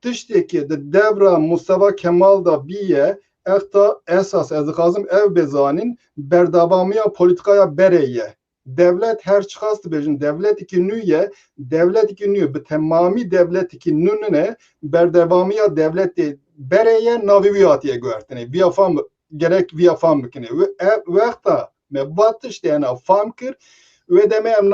tiştekî di devra Mustafa Kemal da bîye exta esas ez dixwazim ev bezanîn berdewamiya polîtikaya berê ye devlet her çi xast dibêjin devletekî nû ye devletekî nû bi temamî devletekî nû ne berdewamiya devletê berê ye navê wî hatiye guhertinê vîya fam gerek vîya fam bikine wexta me va tiştê hene fam kir ve demê em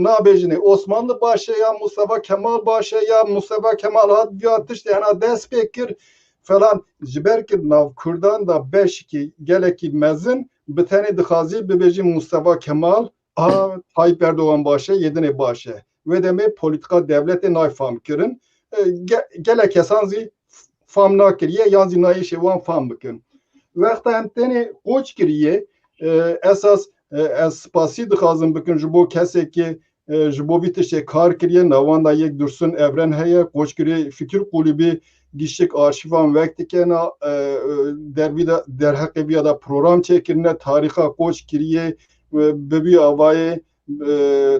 nabêjinê Osmanlı baş e ya Mustafa Kemal baş e ya Mustafa Kemal hat ya tiştê hene dest pê kir falan ji ber ki nav Kurdan da beşikî gelekî mezin bi tenê dixwazî bibêjî Mustafa Kemal Tayyip Erdoğan baş e yedinê baş e ve demê polîtika devletê nay fam kirin gelek kesan zî fam nakiriye yan zî nayê şê wan fam bikin wexta em tenê qoç kiriye esas ez spasî dixwazim bikin ji bo kesekî ji bo vî tiştê kar kiriye navan da yek Dursun Evren heye Koçgirê Fikir Kulübü gişik arşivan vek dikene dervî de derheqê vîya da program çêkirine tarixa koç kiriye bibî avayê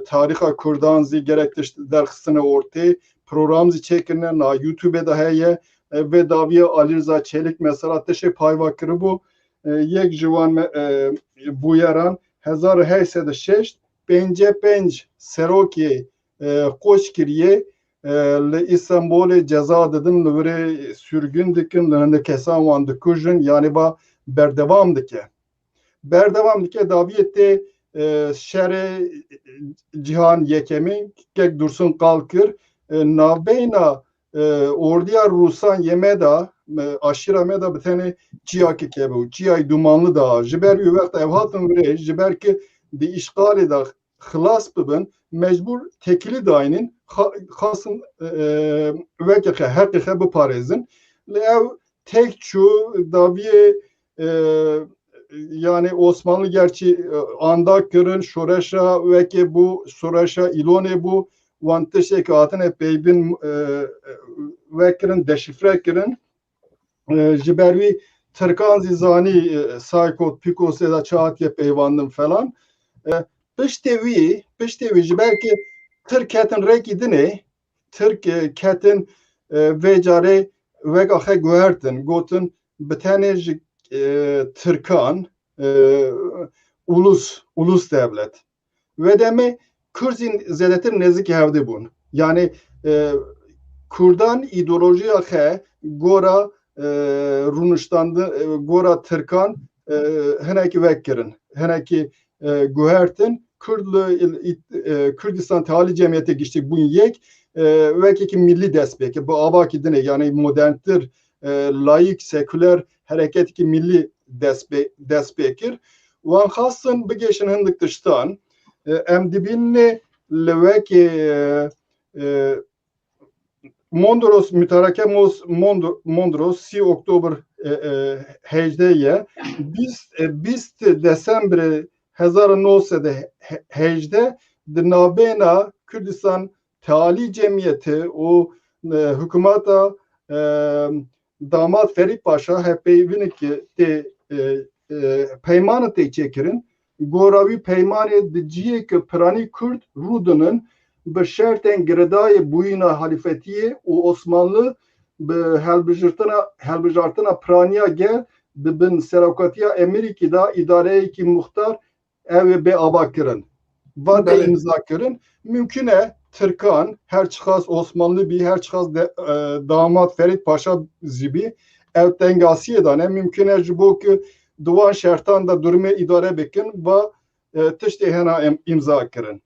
tarixa Kurdan zî gerek tişt derxistine ortê program zî çêkirine na YouTube'ê da heye ve daviye Ali Rıza Çelik mesela tişê payva kiribû yek ji wan bûyeran 1806 55 serokê koç kiriye li İstanbulê ceza didin li virê sürgün dikin li hinek kesan wan dikujin yani ba berdevam dike. Berdevam dike daviyê tê şerê cihan yekemîn kek Dursun Kalkir navbeyna orduya Rusan yeme da aşira me da bir tane çiyakê kebû çiyay dumanlı da ji ber wî wexta ev hatin virê ji ber ki di işgalê da xilas bibin mecbur tekili dayinin xasın veke heqê biparêzin li ev tek çû daviyê yani Osmanlı gerçi anda kirin şoreşa veke bu şoreşa ilonê bû wan tiştekî hatine peybin vekirin deşifre kirin ji ber wî Tirkan zî zanî Saykot Pikosê da çatiye peywandin falan piştê wî ji ber ki Tirk ketin rekî dinê Tirk ketin vê carê veka xwe guhertin gotin bi tenê ji Tirkan ulus devlet ve deme Kürzîn zêdetir nêzik hevdî bûn yani Kurdan îdeolojiya xwe gora rûniştandin gora Tirkan hinekî vekirin hinekî guhertin Kürdistan Teali Cemiyeti giştik bûn yek vekekî millî destpêkir bu avakî dinê yani moderntir layık seküler hareketki milli destpêkir wan xastin bigêşin hindik tiştan em dibîne li wekî Mondros mütareke Mondros 3 Oktober 18 ye 20 Desember 1918 di navbêna Kürdistan Teali Cemiyeti û hikûmeta Damat Ferit Paşa hep peyvinekî tê peymanê tê çêkirin gora wî peymanê di ciyekî piranî Kurd rûdinin bi şertên girdayê bûyîna halîfetiyê û Osmanlı bi helbijartina piraniya gel dibin seroketiya Amerîkî da îdareyekî muxtar ew ê bê ava kirin vadê imza kirin mümkün e Tirkan her çıkas Osmanlı bir her çıkas damat Ferit Paşa zibi ev tengasiye da ne mümkün e ji bo ki duvan şertan da durumu idare bikin ve tiştê hena imza kirin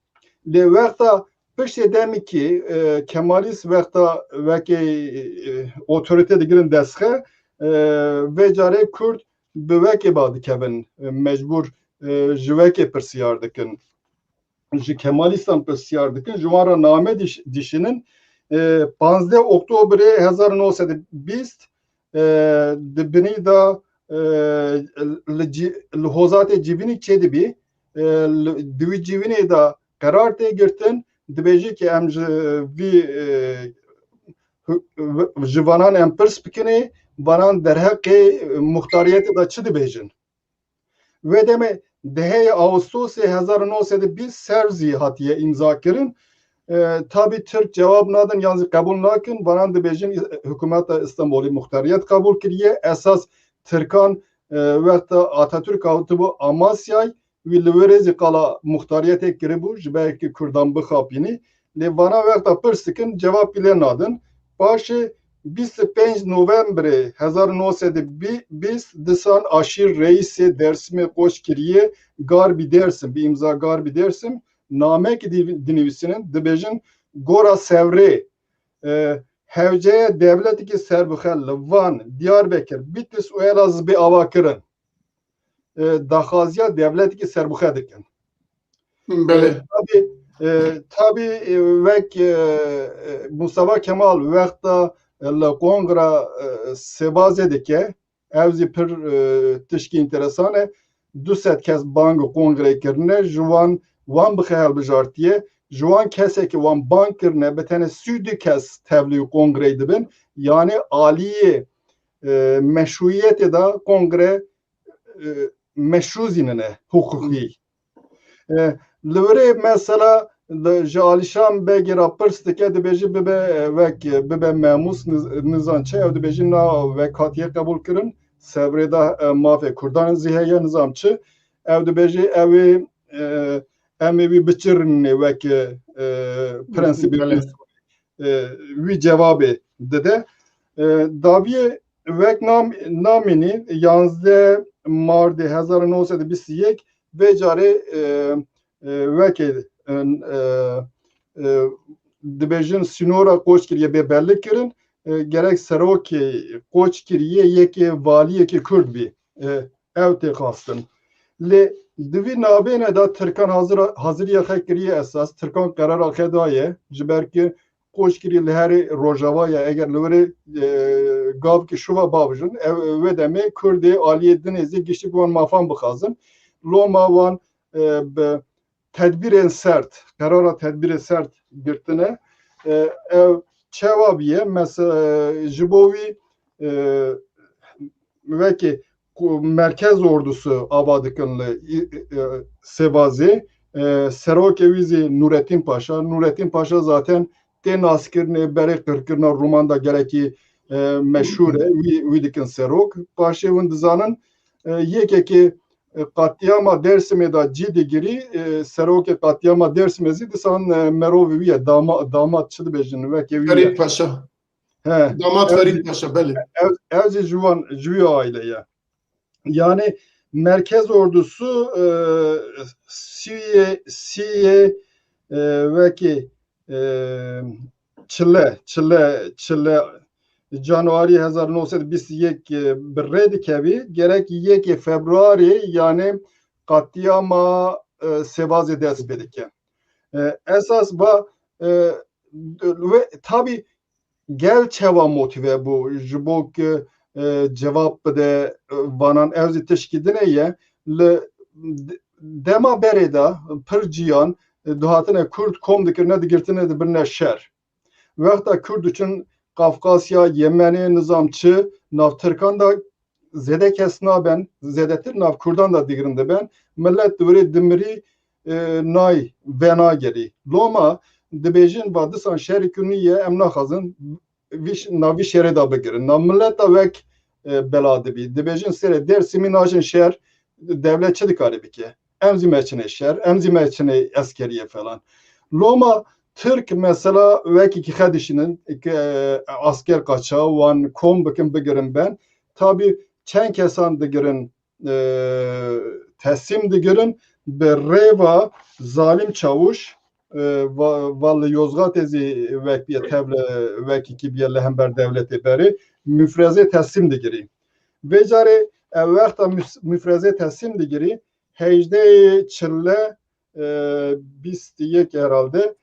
lê wexta piştê demî ki Kemalîst wexta wekî otorite digirin destxe vê carê Kurd bi wekê ba dikevin mecbur ji wekê pirsiyar dikin ji Kemalîstan pirsiyar dikin ji wan re name dişinin 15 Oktoberê 1920 di binî da li hozatê civînî çêdibî di wî civînê da qerar tê girtin dibêje ki em ji vanan em pirs bikinê vanan derheqê muxtariyetê da çi dibêjin ve deme dehê Ağustosê 1920 serzî hatiye imza kirin tabi Türk cevab nadin yani kabul nakin vanan dibêjin hikûmeta İstanbulî muxtariyet kabul kiriye esas Tirkan wexta Atatürk avtibu Amasyay wî li wêrezî qala muxtariyetê kiribû ji ber ki Kurdan bixapînî lê vana wexta pirs dikin cevab lê nadin paşê 25 Novemberê 1920 disan aşîr reîsê Dêrsimê qoş kiriye Garbî Dêrsim bi imza Garbî Dêrsim namekî dinivîsinin dibêjin gora Sevrê hewceye devletekî serbixwe li Van, Diyarbekir, Bitlis û Elazığ bê ava kirin daxwaziya devletekî serbixwe dikin. Tabi wek Mustafa Kemal wexta li Kongra sebazê dike ew zî pir tişkî interesan e 200 kes bang Kongrê kirine ji wan bixe helbijartiye Juan keseki wan bankirne betene südü kes tevli kongre dibin yani aliye meşruiyeti da kongre meşru zinine hukuki. Lüveri mesela Jalişan begi rapırs dike dibeji bibe memus nizançe ev dibeji na vekatiye kabul kırın sevreda mafe kurdan ziheye nizamçı ev dibeji evi emevi biçirin veki prensibi vi cevabı dede daviye vek namini 11 Mart 1921 ve cari veki dibêjin sînora koç kiriye bê bellik kirin gerek serokê koç kiriye yekê valiyekê Kurd bî ew tê xastin lê di vî navbêne da Tirkan haziriya xwe kiriye esas Tirkan qerara xwe daye ji ber ku koç kiriye li herê Rojavayê eger li werê gavkî şuva bavijin ev wê demê Kurdê aliyê Dinêzê giştî wan mafan bixazin loma wan bi tedbirên sert, karara tedbirê sert girtine ev çevabiye mesela ji bo wî vekî merkez ordusu ava dikin li Sêvazê serokê wî zî Nurettin Paşa zaten tê naskirinê berê qirkirina Roman da gelekî meşhur e wî dikin serok paşê hûn dizanin yekekê Katliama Dersimê da cidî girî serokê katliama Dersimê zî disan merovî wî ye damat çi dibêjin wekê wî Ferit Paşa. Damat Ferit Paşa belli. Ev zî ji wî aileye. Yani merkez ordusu Siye vekî çile Januari 1921 bir rê dikevî gerek 1 Februarî yani katliama Sêvazê dest pê dike. Esas ba ve tabi gel çeva motive bu ji bo ku cevap bide vanan ev zî teşkîdine ye li dema berê da pir ciyan dihatine Kurd kom dikirine digirtine dibirine şer. Vexta Kurd için Kafkasya, Yemenê nizamçı nav Tirkan da zede kes naben, zedetir nav Kurdan da digirin diben. Millet duvre dimirî nay vena gerî. Loma dibêjin ba disan şerê kuniye em naxazin navî şerê da bigirin. Nav millet da vek bela dibî. Dibêjin serê Dêrsimî najin şer devlet çi dikarî bike. Em zî meçine şer, em zî meçine eskeriye falan. Loma Türk mesela vekî ki xedişinin asker kaçağı wan kom bikin bigirin ben tabi çend kesan digirin teslim digirin bi rêva zalim çavuş valı Yozgatê zî vekî tevle vekî ki biye li hember devletê berê müfreze teslim digirî. Vê carê ev wexta müfreze teslim digirî 18 çile 21 herhalde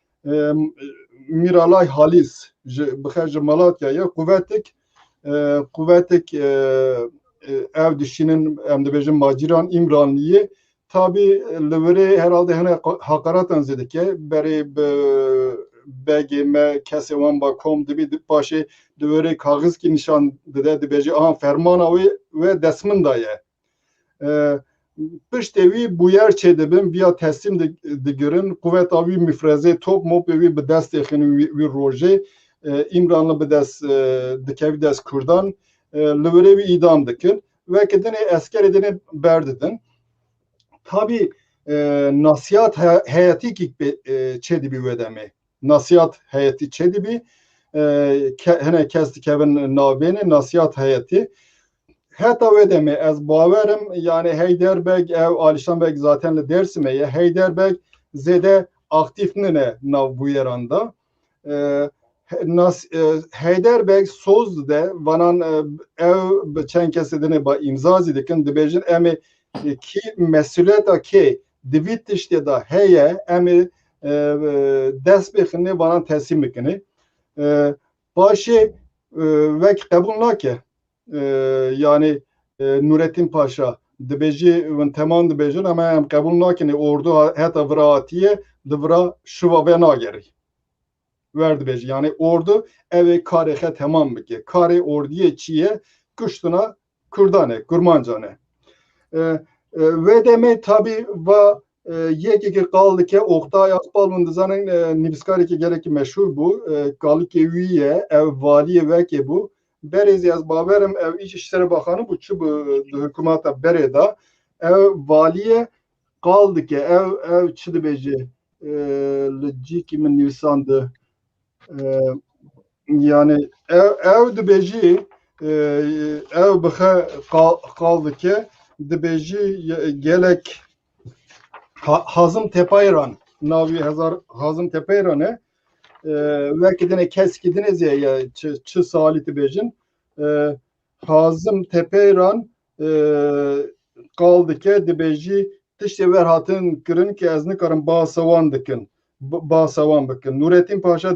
Miralay Halis bixer Malatya'ya kuvvetik ev dişinin em dibêjin maciran İmranliyê tabi li werê herhalde hene hakaretan zêdike berê begê me kesê wan ba kom dibî paşê di werê kaxizkî nîşan dide dibêje aha fermana wê ve desmin da ye. Piştê wî bûyer çê dibin viya teslim digirin kuvveta wî müfreze top mop wî bi destê xînin wî rojê İmranlı bi dest dikevî dest Kurdan li werê wî îdam dikin vekî dinê eskerê dinê berdidin. Tabi nasihat heyetî ki çê dibî wê demê. Nasihat heyetî çê dibî hene kes dikevin navbênê nasihat heyetî heta wê demê ez bawerim yani Heyderbeg ev Alişanbeg zaten li Dêrsimê ye Heyderbeg zêde aktif nine nav bûyeran da Heyderbeg soz de vanan ev çend kesê dinê ba imza zî dikin dibêjin em ê ki mesuliyeta kê divî tiştê da heye em ê dest bixîne vanan teslim bikine başê vek qebûl nake yani Nurettin Paşa dibêjî win teman dibêjin ama em qebûl nakin ordu heta viratiye divra şiva ve nagerî wer dibêjî yani ordu ev karê xwe temam bike karê ordiyê çi ye kuştina Kurdan e Kurmancan e ve demê tabi va yekekî qal dike Oktay Akbal min dizanin nivîskareke gelekî meşhur bû qalikê wî ye ev valiyê vekê bû berêzî ez bawerim ev İçişleri Bakanı bû çi bû di hikûmeta berê da ev valiyê qal dike ev çi dibêje li cîkî min nivîsand yani ev dibêjî ev bixe qal dike dibêjî gelek Hazım Tepayran navî Hazım Tepayran e vekî dine keskî dinez ya çi salî dibêjin Hazım Tepayran qal dike dibêjî tiştê wer hatin kirin ki ez nikarim basewan dikin basewan bikin Nurettin Paşa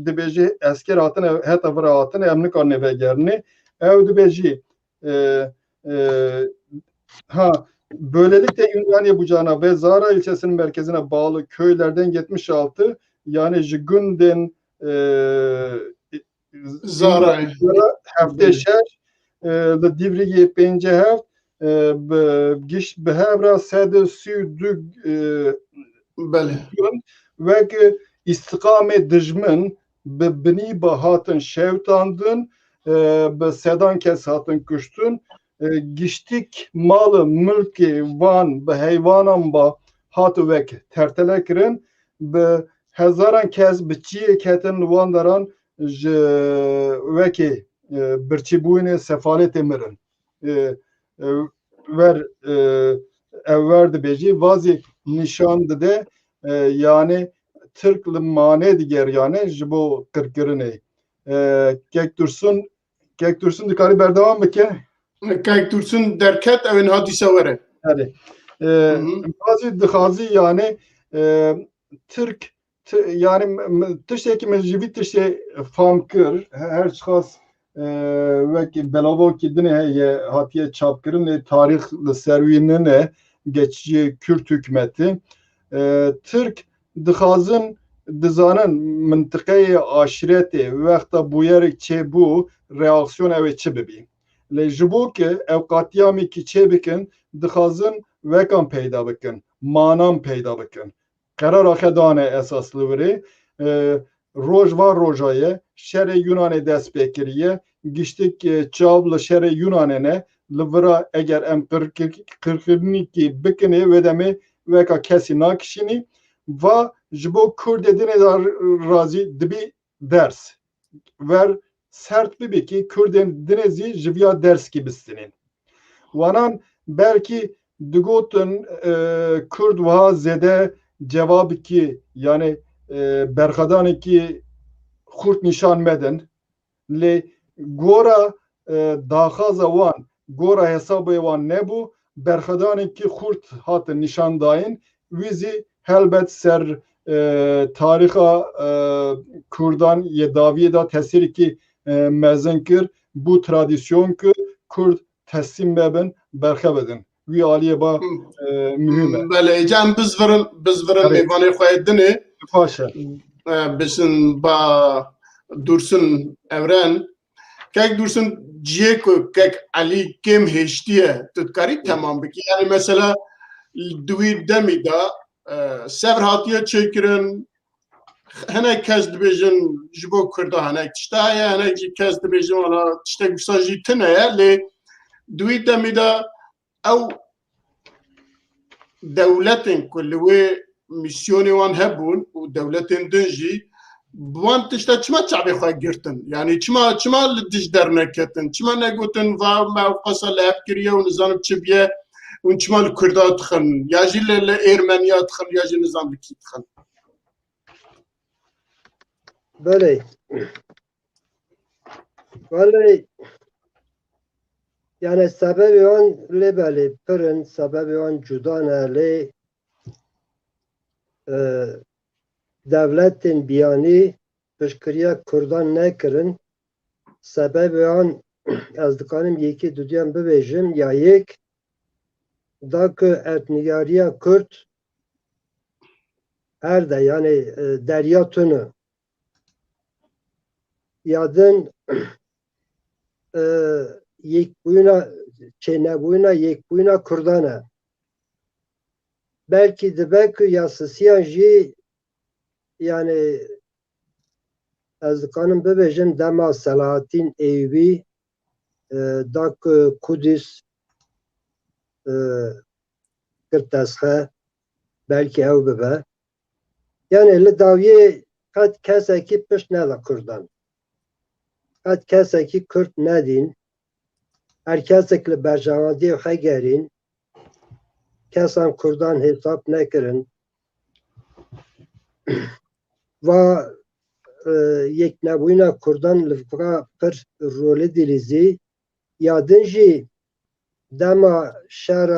dibêjî esker hatin heta vir hatin em nikarin vegerînê ew dibêjî böylelikle Ümraniye bucağına ve Zara ilçesinin merkezine bağlı köylerden 76 yani Jigundin Zara hafteşer li Divriği Penceheft giş behevra sede südü bele ve istikame dijmin bi binî hatın şevtandın bi sedan kes hatın kuştun giştik malı mülki van bi heyvanan ba hatu vek tertele kirin bi hezaran kez bi çiye ketin van daran veki birçibûyne sefalet mirin ver evver dibêjî vazî nişan dide yani Türk li mane diger yani ji bo qirkirinê kek dursun dikarî berdewam bike Kayık Dursun derket evin hadise vere. Yani bazı dixazî yani Türk yani tiştekî min jî vî tiştê fam kir her çiqas wekî belavokî dinê heye hatiye çapkirin lê tarîx li ser wî nine geçici Kürt hükümeti Türk dixazin dizanin mintiqeyê aşiretê wexta bûyerek çêbû reaksiyon ew çi bibî lê ji bo ki ew qatiyamekî çê bikin dixazin wekan peyda bikin manan peyda bikin qerara xwe dane esas li wirê roj va rojaye şerê Yunanê dest pê kiriye giştik çav li şerê Yunanê ne li vira eger em qirkirinîkî bikinê ve demê weka kesî nakişînî va ji bo Kurdê dinê razî dibî ders ver sert bibî ki Kurdên dinê zî ji vîya derskî bistînin wanan belkî digotin Kurd wiha zêde cevabikî yani berxedanekî xurt nîşan medin lê gora daxaza wan gora hesabê wan nebû berxedanekî xurt hatin nîşan dayîn wî zî helbet ser tarixa Kurdan yê daviyê da tesîrikî mezin kir bu tradisyon kir Kurd teslim bebin berxe bedin wî aliyê ba mühim e Bele cem biz virin mêvanê xwe dinê paşa bisin ba Dursun evren kek Dursun ciyê ku kek Elî kêm hêştiye tu dikarî temam bikî yani mesela di wî demê da sev hatiye çêkirin hinek kes dibêjin ji bo Kurda hinek tişte heye hinek jî kes dibêjin wala tiştek wisa jî tune ye lê di wî demê da ew dewletên ku li wê misyonê wan hebûn û dewletên din jî wan tişte çima çavê xwe girtin yani çima li dij derneketin çima negotin va me qesa li hev kiriye û nizanim çi biye û çima li Kurda dixin ya jî li Ermeniya dixin ya jî nizam dikî dixin Belê Vallahi yani sebebê wan lê belê pirin sebebê wan cuda ne lê devletên biyanî piştgiriya Kurdan nekirin sebebê wan ez dikarim yekî du duyan bibêjim ya yek دا که اتنیگاریا کرد her de yani derya tunu yadın yek buyuna çene buyuna yek buyuna kurdana belki de belki yasasıyan ji yani az kanım bebejim dema Selahattin Eyyubi dak Kudüs kırtasha belki ev bebe yani li daviye kat keseki piş ne da kurdan kat keseki Kürt nedin herkesek li berjavadi xegerin kesan kurdan hesap nekirin ve yek nebuyna kurdan li fıqa pir rolü dilizi yadın jî dema şer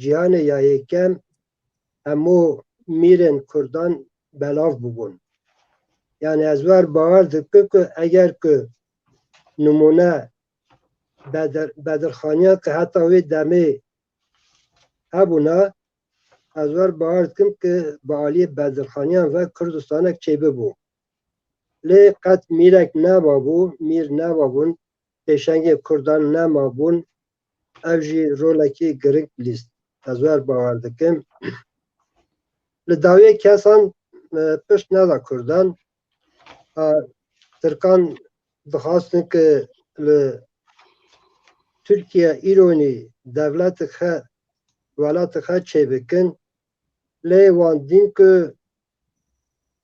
cihanê ya yekem hemû mîrên Kurdan belav bûbûn. Yani ez wer bawer dikim ku eger ku numune bedirxaniya ki heta wê demê hebûna ez wer bawer dikim ku bi aliyê bedirxaniyan ve Kurdistanek çêbibû. Lê qet mîrek nebabû, mîr nebabûn, pêşengê Kurdan nemabûn ev jî rolekî giring bîst. Ez wer bawer dikim. Li dawiyê kesan pişt neda Kurdan Tirkan dixwastin ki li Tirkiye îronî devletê xwe welatê xwe çêbikin lê wan dîn ku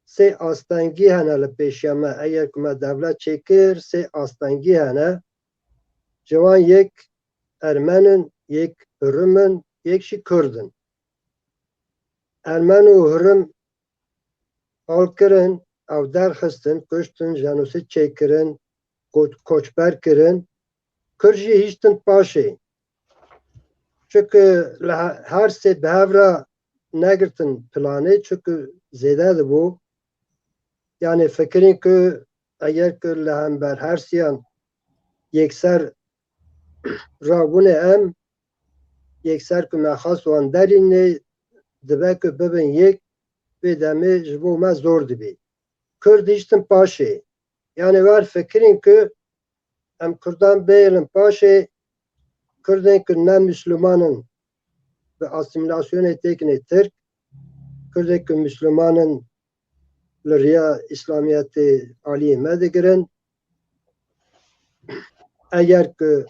sê astengî hene li pêşiya me eger ku me devlet çêkir sê astengî hene ji wan yek Ermenin, yek Hürrümün, yek jî Kurdin. Ermen û Hürrüm alkirin, ew derxistin, kuştin, jenosîd çêkirin, koçber kirin, Kurd jî hîştin paşê. Çünkü her sê bi hev re negirtin planê çünkü zêde dibû. Yani fikirîn ku eger ku li hember hersiyan yekser rabûne em yekser ku me xas wan derîne dibe ku bibin yek vê demê ji bo me zor dibe. Kurd hîştin paşê. Yani wer fikirîn ku em Kurdan bêrîn paşê Kurdên ku ne Müslümanin bi asimilasyonê têkine Tirk Kurdên ku Müslümanin li rêya İslamiyetê aliyê me digirin eger ku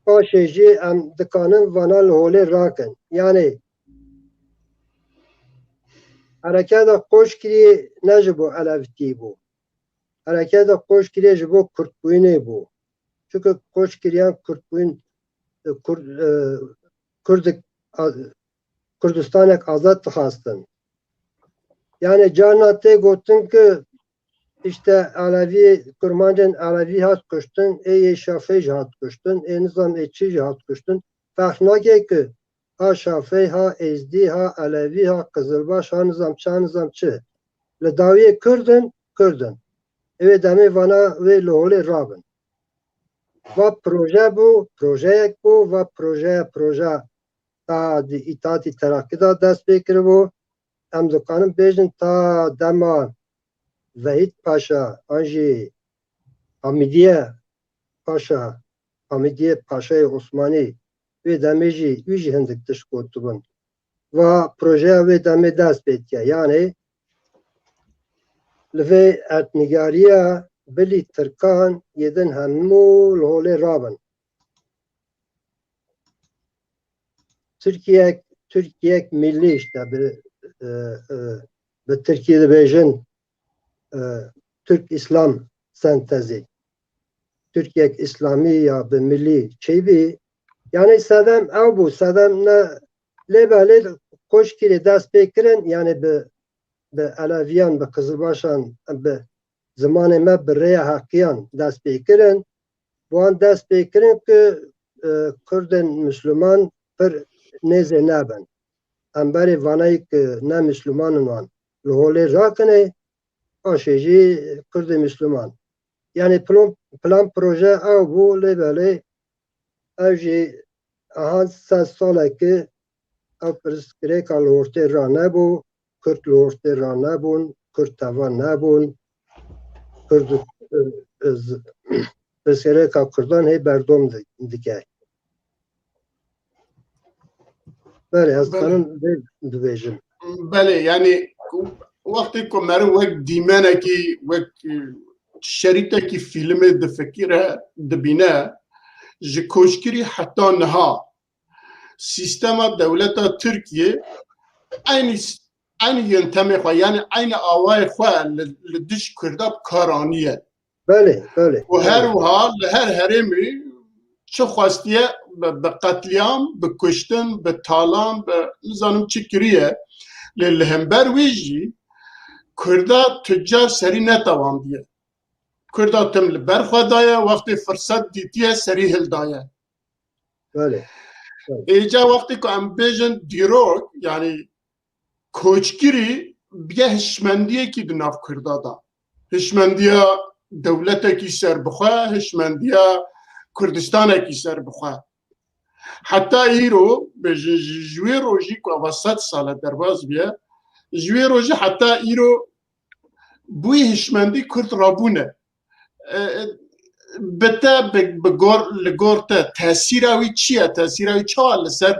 paşê jî em dikanin vana li holê rakin. Yani hereketa Qoşkirî ne ji bo Elewitî bû. Hereketa Qoşkirî ji bo Kurdbûyînê bû. Çünkü Qoşkiriyan Kurdbûyîn Kurdistanek azad dixwastin. Yani carna tê gotin ku işte Alevi, kurmancên Elewî hat kuştin, ê Şafî jî hat kuştin, ê nizam çî jî hat kuştin. Fehm nake ku ha Şafî, ha Êzdî, ha Elewî, ha Qizilbaş, ha nizam çi, ha nizam çi. Li dawiyê Kurdin, Kurdin. Evê demê vana wê li holê rabin. Va proje bû, projeyek bû, va proje ta di İttihatê Terakî da dest pê kiribû. Em dikarin bêjin ta dema Vehîd Paşa an jî Hamidiye Paşayê Osmanî wê demê jî wî jî hindik tişt gotibûn. Va projeya wê demê dest pê dikiye. Yani li vê etnîgariya bilî Tirkan yedin hemû li holê rabin. Türkiyek millî işte bi Tirkiye dibêjin Türk İslam sentezi. Türkiyek İslamî ya bi millî çêbî yani sedem ew bû sedem ne lêbelê Qoşkirê dest pê kirin yani bi Eleviyan bi Qizilbaşan bi zimanê me bi rêya heqiyan dest pê kirin wan dest pê kirin ku Kurdên Müslüman pir nêzê nebin. Em berê vanayê ku ne Müslümanin wan li holê rakine paşê jî Kurdê Müslüman. Yani plan proje ew bû lêbelê ew jî آهان 100 ساله که او پرسکریکا لورته را نبو، کرد لورته را نبون، کرد توا نبون، کرد پرسکریکا کردان هی بردم دیگه. بله از قانون دویجم. بله یعنی وقتی که مرا وقت دیمنه که وقت شریطه که فیلم دفکره دبینه جه کوشکری حتی نها سیستم دولت ترکیه aynı yöntemi خواه یعنی aynı آوای خواه لدش کرداب کارانیه بله بله و هر وها لهر هرمی چه خواستیه به قتلیام به کشتن به تالان به نزانم چی کریه لهمبر ویجی کردا تجار سری نتوان دیه کردا تم لبرخوا دایه وقتی فرصت دیتیه سری هل دایه بله ایجا وقتی که ام بیجن دیروک یعنی کوچگیری بیه هشمندیه کی دناف کردا دا هشمندیه دولته کی سر بخواه هشمندیه کردستانه کی سر بخواه حتی ایرو به جوی روژی که اوه 100 ساله درباز بیه جوی روژی حتی ایرو بوی هشمندی کرد رابونه بتا لگور تا تاثیر اوی چیه؟ تاثیر اوی چه لسر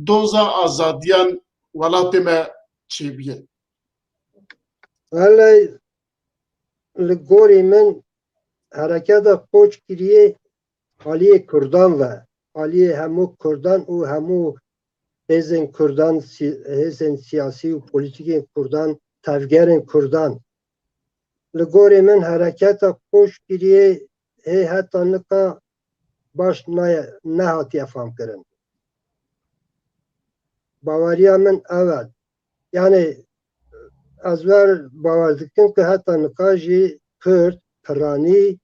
دوزا آزادیان ولات ما چی بیه؟ ولی لگوری من حرکت قوچ کریه حالی کردان و حالی همو کردان و همو حزن کردان حزن سیاسی و پولیتیک کردان تفگرن کردان لگوری من حرکت قوچ کریه هی حتی نکا باش نه هاتی افهم کرن باوریا من اول یعنی از ور باور دکن که حتی نکاجی کرد پرانی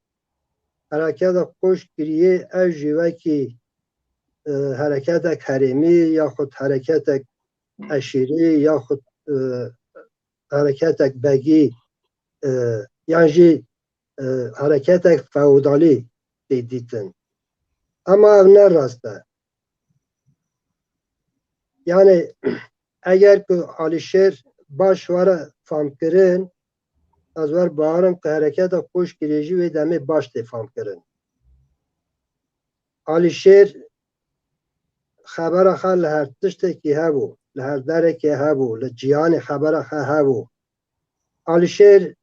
حرکت قوش کریه او جیوکی حرکت حریمی یا خود حرکت اشیری یا خود حرکت بگی یعنی حرکت فودالی دیدن اما او نه راسته یعنی اگر که آلیشیر باش واره فهم کرن از ور باورم که حرکت خوش کریجی و دمه باش فهم کرن آلیشیر خبر خال لهر تشته کی هبو لهر دره کی هبو لجیان خبر خال هبو آلیشیر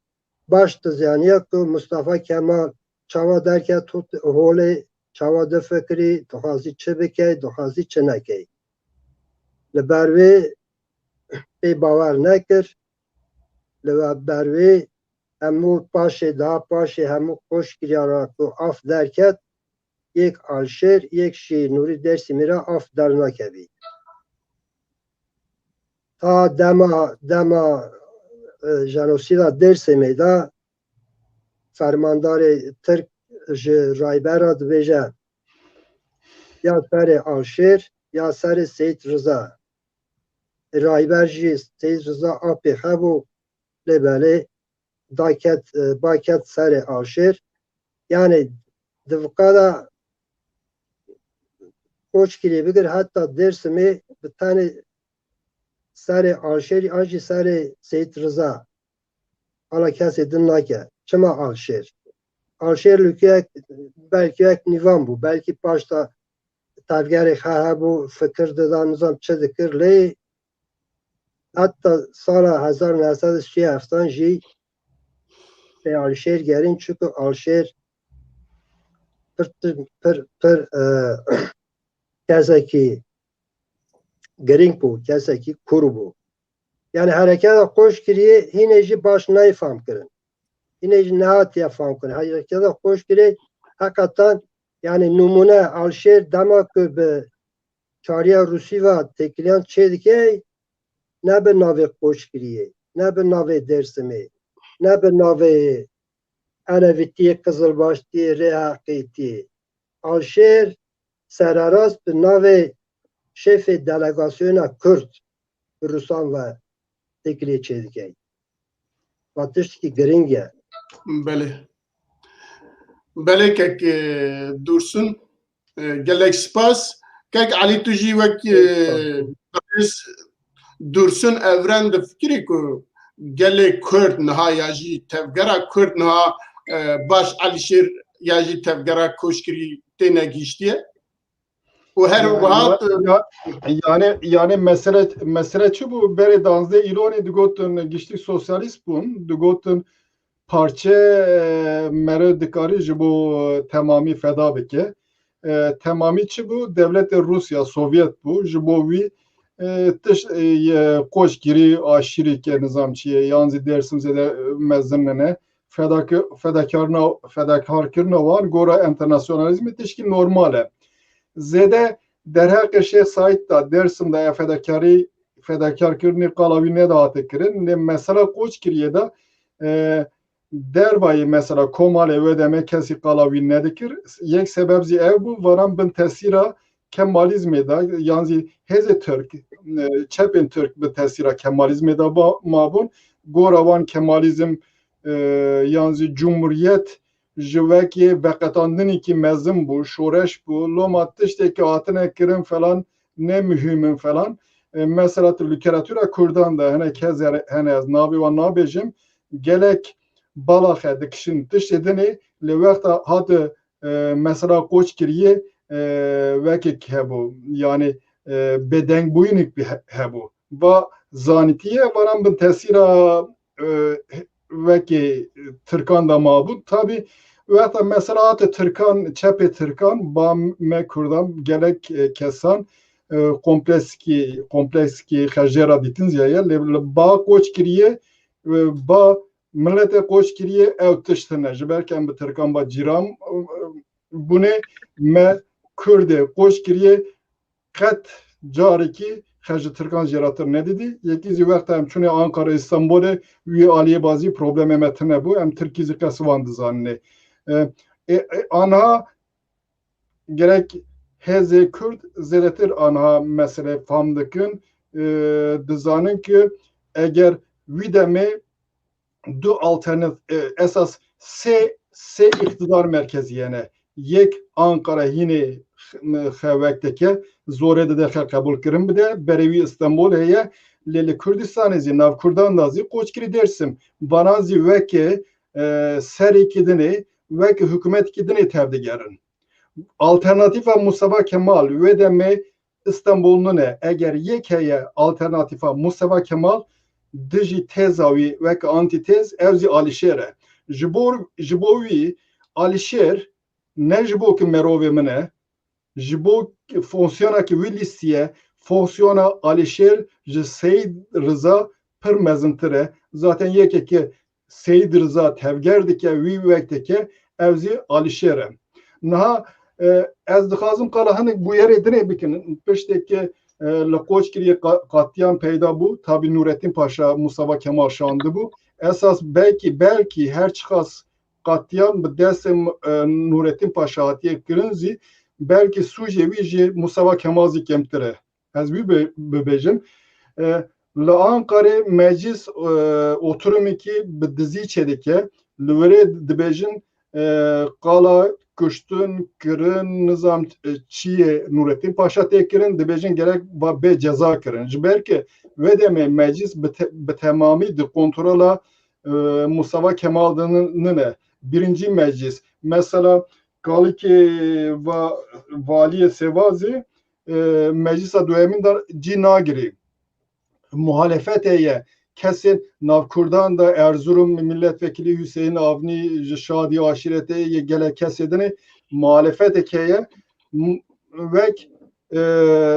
باش تزیانیه که مصطفی کمال چاوا درکه تو هوله چاوا دفکری دخوازی چه بکی دخوازی چه نکی لبروی به باور نکر لبروی همو پاشه دا پاشه همو خوش کریارا که آف درکت یک آلشیر یک شی نوری درسی میره آف در نکبی تا دما جنوسیدا درسی میده فرماندار ترک رایبر را دویجه یا سر آلشیر یا سر سید رضا رایبر جی سید رضا آپی خبو لبله باکت سر آلشیر یعنی دفقادا کوچ کری بگر حتی درس می بتانه سر آلشیر آنجی سر سید رضا حالا کسی دن نکه چما آلشیر لکه بلکه یک نیوان بو بلکه پاشتا تفگر خواه بو فکر دادن نظام چه دکر لی حتی سال 1937 جی به آلشیر گرین چون آلشیر پر کسی که گرینگ بو کسی که کرو بو یعنی حرکت خوش کریه هینه جی باش نایفهم کرن هینه جی نهاتی افهم کرن حرکت خوش کریه حقیقتا یعنی نمونه آلشیر دما که به چاریا روسی و تکلیان چه دیگه نه به ناوی خوش کریه نه به ناوی درسمی نه به ناوی انویتی قزلباشتی ره حقیقی آلشیر سراراست به ناوی شف دلگاسیون کرد روسان و تکلیه چه دیگه و تشتی که گرینگه بله که دورسون گلک سپاس Kek Ali Tuji vek Dursun evren de fikri ku gelê Kurd niha ya jî tevgera Kurd niha baş Alişêr ya jî tevgera koşkirî têne gîştiye û her wihat yani mesele çi bu berê 12 îlonê digotin giştî sosyalîst bûn digotin parçe mere dikarî ji bo temamî feda bike temamî çi bû devletê Rusya Sovyet bû ji bo wî koçgirî aşîrîke nizamçiye yan zî Dêrsim zêde mezin nene fedakarkirina wan gora internasyonalizmê tişkî normal e zêde derheqê Şêx Saîd da Dêrsim de fedakarkirinê qala wî nedihate kirin lê mesela koçkiriyê de derbayê mesela Komalê wê demê kesî qala wî nedikir yek sebeb zî ew bû varan bin tesîra Kemalizmê de yan zî hêzê Türk çepên Türk bi tesîra Kemalizmê de mabûn gora wan Kemalizm yan zî Cumhuriyet ji wekî veqetandinekî mezin bû şoreş bû loma tiştekî hatine kirin falan ne mühim falan mesela literatûra Kurdan da hinek hez hene ez navê wan nabêjim gelek balaxe dikişin tiştê dinê li wexta hat mesela koçkiriyê wekek hebû yani bêdengbûyînek hebû va zanîtiye varan bin tesîra wekê Tirkan da mabû tabii wexta mesela hat Tirkan çepê Tirkan ba me Kurdan gelek kesan komplekskî xejêra dîtin ziyeye lê ba koçkiriyê ba milletê koçkiriyê ew tiştine ji ber em bi Tirkan ba cîran bûnê me Kurdê koçkiriyê qet carekî xej Tirkan jêratir nedîdî yekî zî wexta em çûne Ankara İstanbolê wî aliyê bazî problemê me tune bû em Tirkî zî qes wan dizaninê anha gerek hêzê Kurd zêdetir anha meselê fam dikin dizanin ki eger wî demê du esas sê iktidar merkeziyene yek Ankara hînê xewekteke zorê dide xe qebûl kirin bide berê wî İstanbul heye lê li Kurdistanê zî nav Kurdan da zî koçkirî Dêrsim varan zî wekê serêkî dinê wekî hikûmetekî dinê tev digerin alternatîfa Mustafa Kemal wê demê İstanbul'un ne eger yek heye alternatîfa Mustafa Kemal dijî têza wî wek antîtêz ew zî Alişêr e ji bo wî Alişêr ne ji bo ku merovê min e ji bo fonksiyonekî wî lîstiye fonksiyona Alişêr ji Seyid Rıza pir mezintir e zaten yekekî Seyid Rıza tevger dike wî wekteke ew zî Alişêr e niha ez dixwazim qala hinek bu yerê dinê bikin piştekî li Koçkiriyê qatiyan peyda bû tabi Nurettin Paşa Mustafa Kemal şandı bû esas belkî her çiqas qatiyan bi destê Nurettin Paşa hatiye kirin zî belkî sûcê wî jî Mustafa Kemal zî kemtir e ez wî bibêjim li Ankarê meclis oturumekî bi dizî çêdike li werê dibêjin qala kuştun kirin nizam çiye Nurettin Paşa tê kirin dibêjin gerek bê ceza kirin ji ber ki vê demê meclis bi temamî di kontrola Mustafa Kemal ne birinci meclis mesela kalıkê valiyê Sêwazê meclisa duyemîn de cî nagirî muhalefetê ye kesên navkurdan da Erzurum milletvekili Hüseyin Avni ji Şadî aşiretê ye gelek kesê dinê muhalefeteke ye wek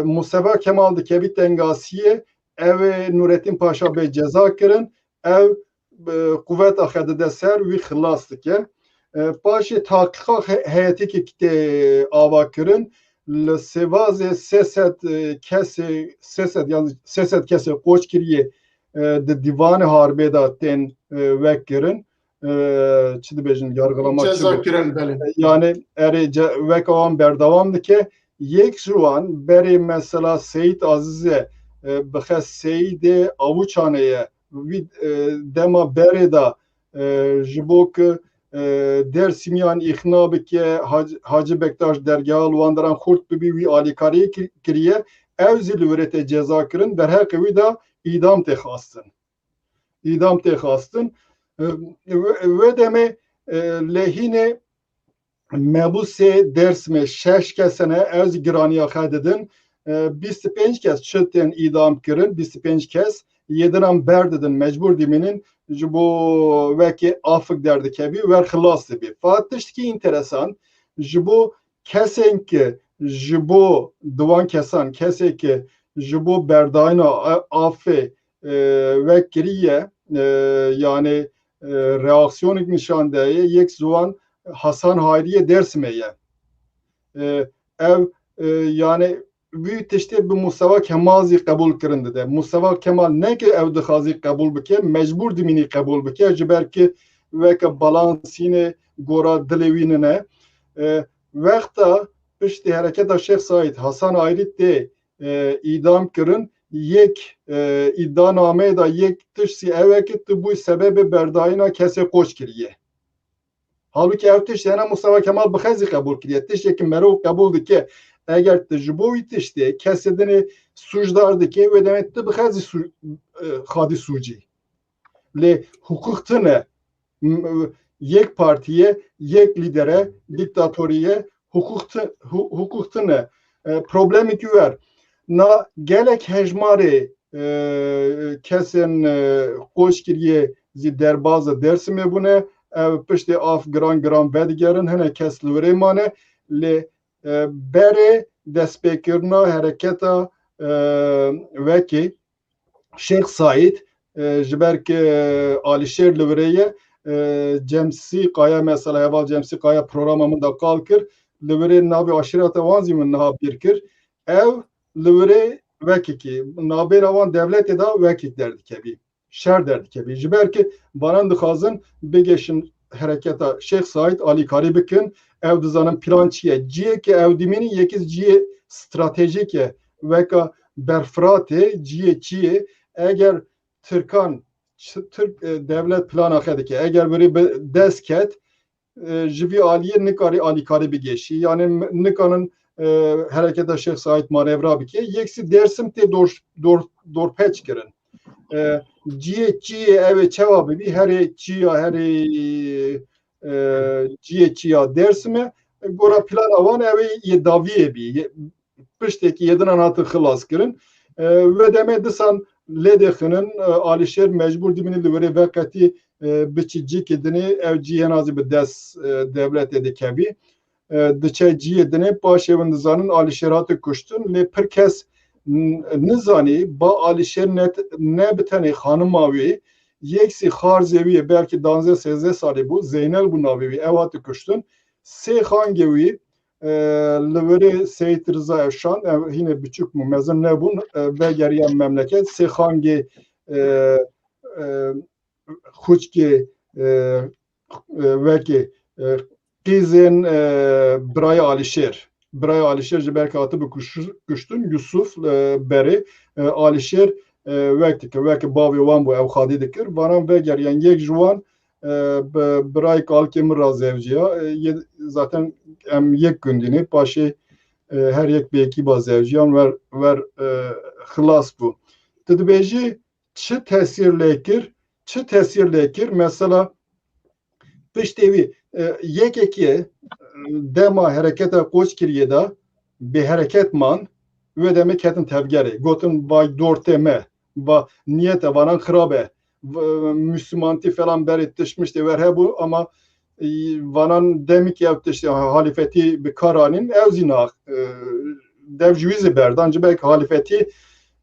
Mustafa Kemal dikevî tengasiyê ew Nurettin Paşa bê ceza kirin ew quvveta xwe dide ser wî xilas dike paşê taqiqa heyetekî tê ava kirin li Sêwazê 300 kesê Koçkiriyê di dîvanê harbê da tên wek kirin çi dibêjin yargılamak ceza kirin yani erê weka wan berdewam dike yek ji wan berê mesela Seyid Azizê bixe Seyidê Avuçanê ye wî dema berê da ji bo ku Dersimiyan ikna bike Hacı Bektaş dergahı luandaran xurt bibi vi alikari kiriye ev zilverete ceza kirin derhek vi da idam texastın. İdam texastın ve deme lehine mebuse dersme şeş kesene ev giraniya xedidin 25 kes çıtten idam kirin 25 kes yediran berdidin mecbur diminin bu veki afık derdi kebi ver xılas bi. Fakat ki interesan bu kesen ki bu duvan kesan kesen ki bu berdayna afı ve kiriye yani reaksiyonik nişandeye yek zuvan Hasan Hayriye dersmeye ev yani büyük işte bu Mustafa Kemal'i kabul kırındı de. Mustafa Kemal ne ki evde hazi kabul bike mecbur dimini kabul bike ciberki ve ki balansine gora dilevine vekta işte hareketa Şeyh Said Hasan Hayri de idam kırın yek iddianame da yek tışsi eveki bu sebebi berdayına kese koç kiriye. Halbuki ev tış yani Mustafa Kemal bixezi kabul kiriye. Tış yekin merov kabuldu ki eğer tecrübe işte kesedini suçlardı ki ve demek de bixezi hadi suci. Le hukuktine yek partiye, yek lidere, diktatoriye hukuktine problemi ki var. Na gelek hejmari kesen koş kiriye zi derbazı dersime bune pişti af gran vedigerin hene kesli veremane le bere destpekirna hareketa veki Şeyh Said jiberki Alişer Livre'ye Cemsi Kaya mesela heval Cemsi Kaya programımında kalkır Livre nabi aşirete vanzimin naha birkir ev Livre veki ki nabi ravan devlet da veki derdi kebi şer derdi kebi jiberki baran dıkazın begeşin hareketa Şeyh Said Ali Karibikin ev dizanın plançiye ciye ki ev dimini yekiz ciye stratejik veka berfrate ciye çiye eğer Türk devlet planı akadeki eğer böyle desket jivi aliye nikari Ali Karibi geçi yani nikanın hareketa Şeyh Said manevra bike yeksi dersim te dor peç kirin ciye evet cevabı bir her ciye dersime gora plan avan evi yedaviye bir pişteki yedin anatı xılas kirin ve deme disan ledexinin Alişer mecbur dimini livre vakati biçici kedini ev ciye nazi bir des devlet edikebi dıça ciye dine başevin dizanın Alişeratı kuştun le per kes nizani ba Alişer ne bitene hanım avi yeksi harzevi belki danze sezde sari bu Zeynel bu navi evatı kuştun se hangevi Livre Seyit Rıza Evşan yine küçük mu mezun ne bun ve geriyen memleket se hangi huçki veki Kizin Braya Alişer jiberki atı bu kuştun Yusuf beri Alişer veki bavi wan bu ev khadi dikir bana ve geriyen yek juan Bray kalkemir razevciya zaten em yek gündini başı her yek belki bazevciyan ver xılas bu. Tedbeji çi tesirlekir mesela piştevi yek dema harekete koç kiriyeda bir hareket man ve demek ketin tevgeri gotun bay dorteme ba niyete varan xrabe Müslümanti falan beretleşmişti ver bu ama vanan demik yaptı halifeti bir karanin evzina devcüvizi berdancı belki halifeti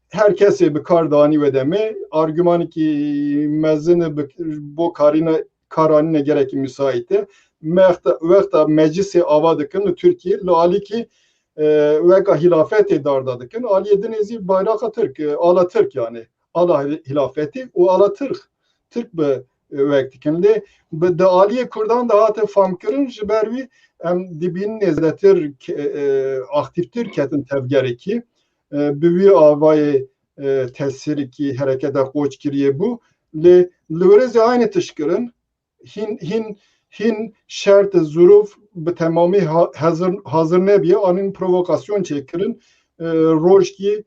herkesi bir kardani ve demi argümanı ki mezini bu karanine gerek müsaiti vekta meclisi avadıkın Türkiye lali ki veka hilafet edardadıkın aliyedin ezi bayraka Türk ala Türk yani ala hilafeti o ala Türk be vektikinde de aliye kurdan da hatı famkırın jibervi em dibin nezletir aktiftir ketin tevgeriki büvi avayı tesiri ki harekete koç kiriye bu le lürezi aynı tışkırın hin hin şert zuruf bi tamamı hazır nebiye anın provokasyon çekirin rojki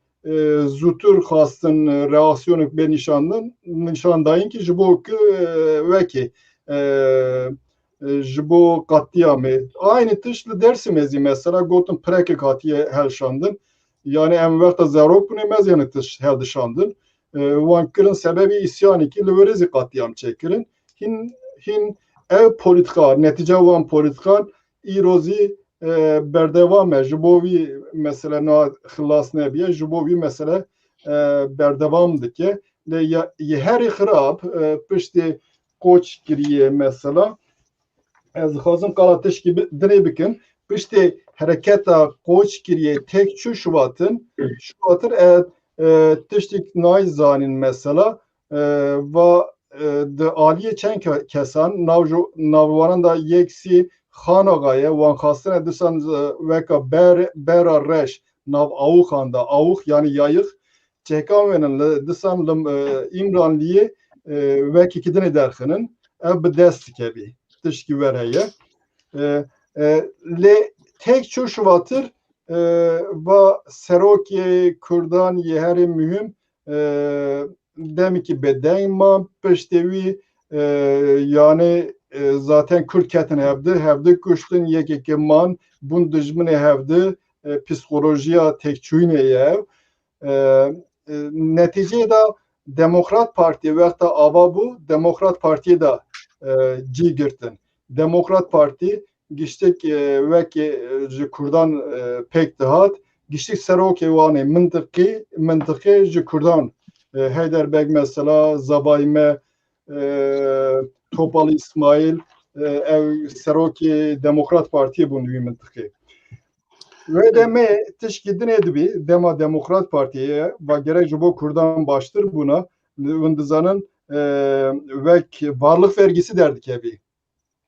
zutur xastin reaksiyonu be nişandayın ki ji bo vekî ji bo qatiyamê aynı tiş li Dersimê mesela gotin pirekek hatiye helşandin yani em vekta zarok bûne mezyanê tiş heldişandin wan kirin sebebi isyanê ki li werî qatiyam çekirin hin ev politika netice wan politikan îrozî berdewam e ji bo wî mesele na xilas nebiye ji bo wî mesele berdewam dike lê yê herî xirab piştî koç kiriye mesela ez dixwazim qala tişkî dinê bikim piştî hereketa koç kiriye tek çû şuwatin tiştek nayzanin mesela ve de aliye çenk kesan navwaran da yeksi xanagaye wan xastine disan veka bera reş nav awuxan da awux yani yayık çekavenin disan İmranliye veki kidine derxinin ev bi dest dikebî tişkî werheye lê tek çû şuvatır ve serokê Kurdan yê herî mühim demekî bedeyma piştî wî yani zaten Kürt ketin hevdi kuştin yekeke man bun dijminê hevdi psikolojiya tekçûnê ye neticeye da Demokrat Parti vekta ava bû Demokrat Partiye da cî girtin Demokrat Parti giştek vekî ji Kurdan pek dihat giştek serokê wanê mintiqî ji Kurdan Heyderbeg mesela Zabayme Topal İsmail ev serokê Demokrat Partiye bûn wî mintiqê ve demê tişkî dinê dibî dema Demokrat Partiye ve gerek ji bo Kurdan baştır buna hûn dizanin vek varlık vergisi derdikevî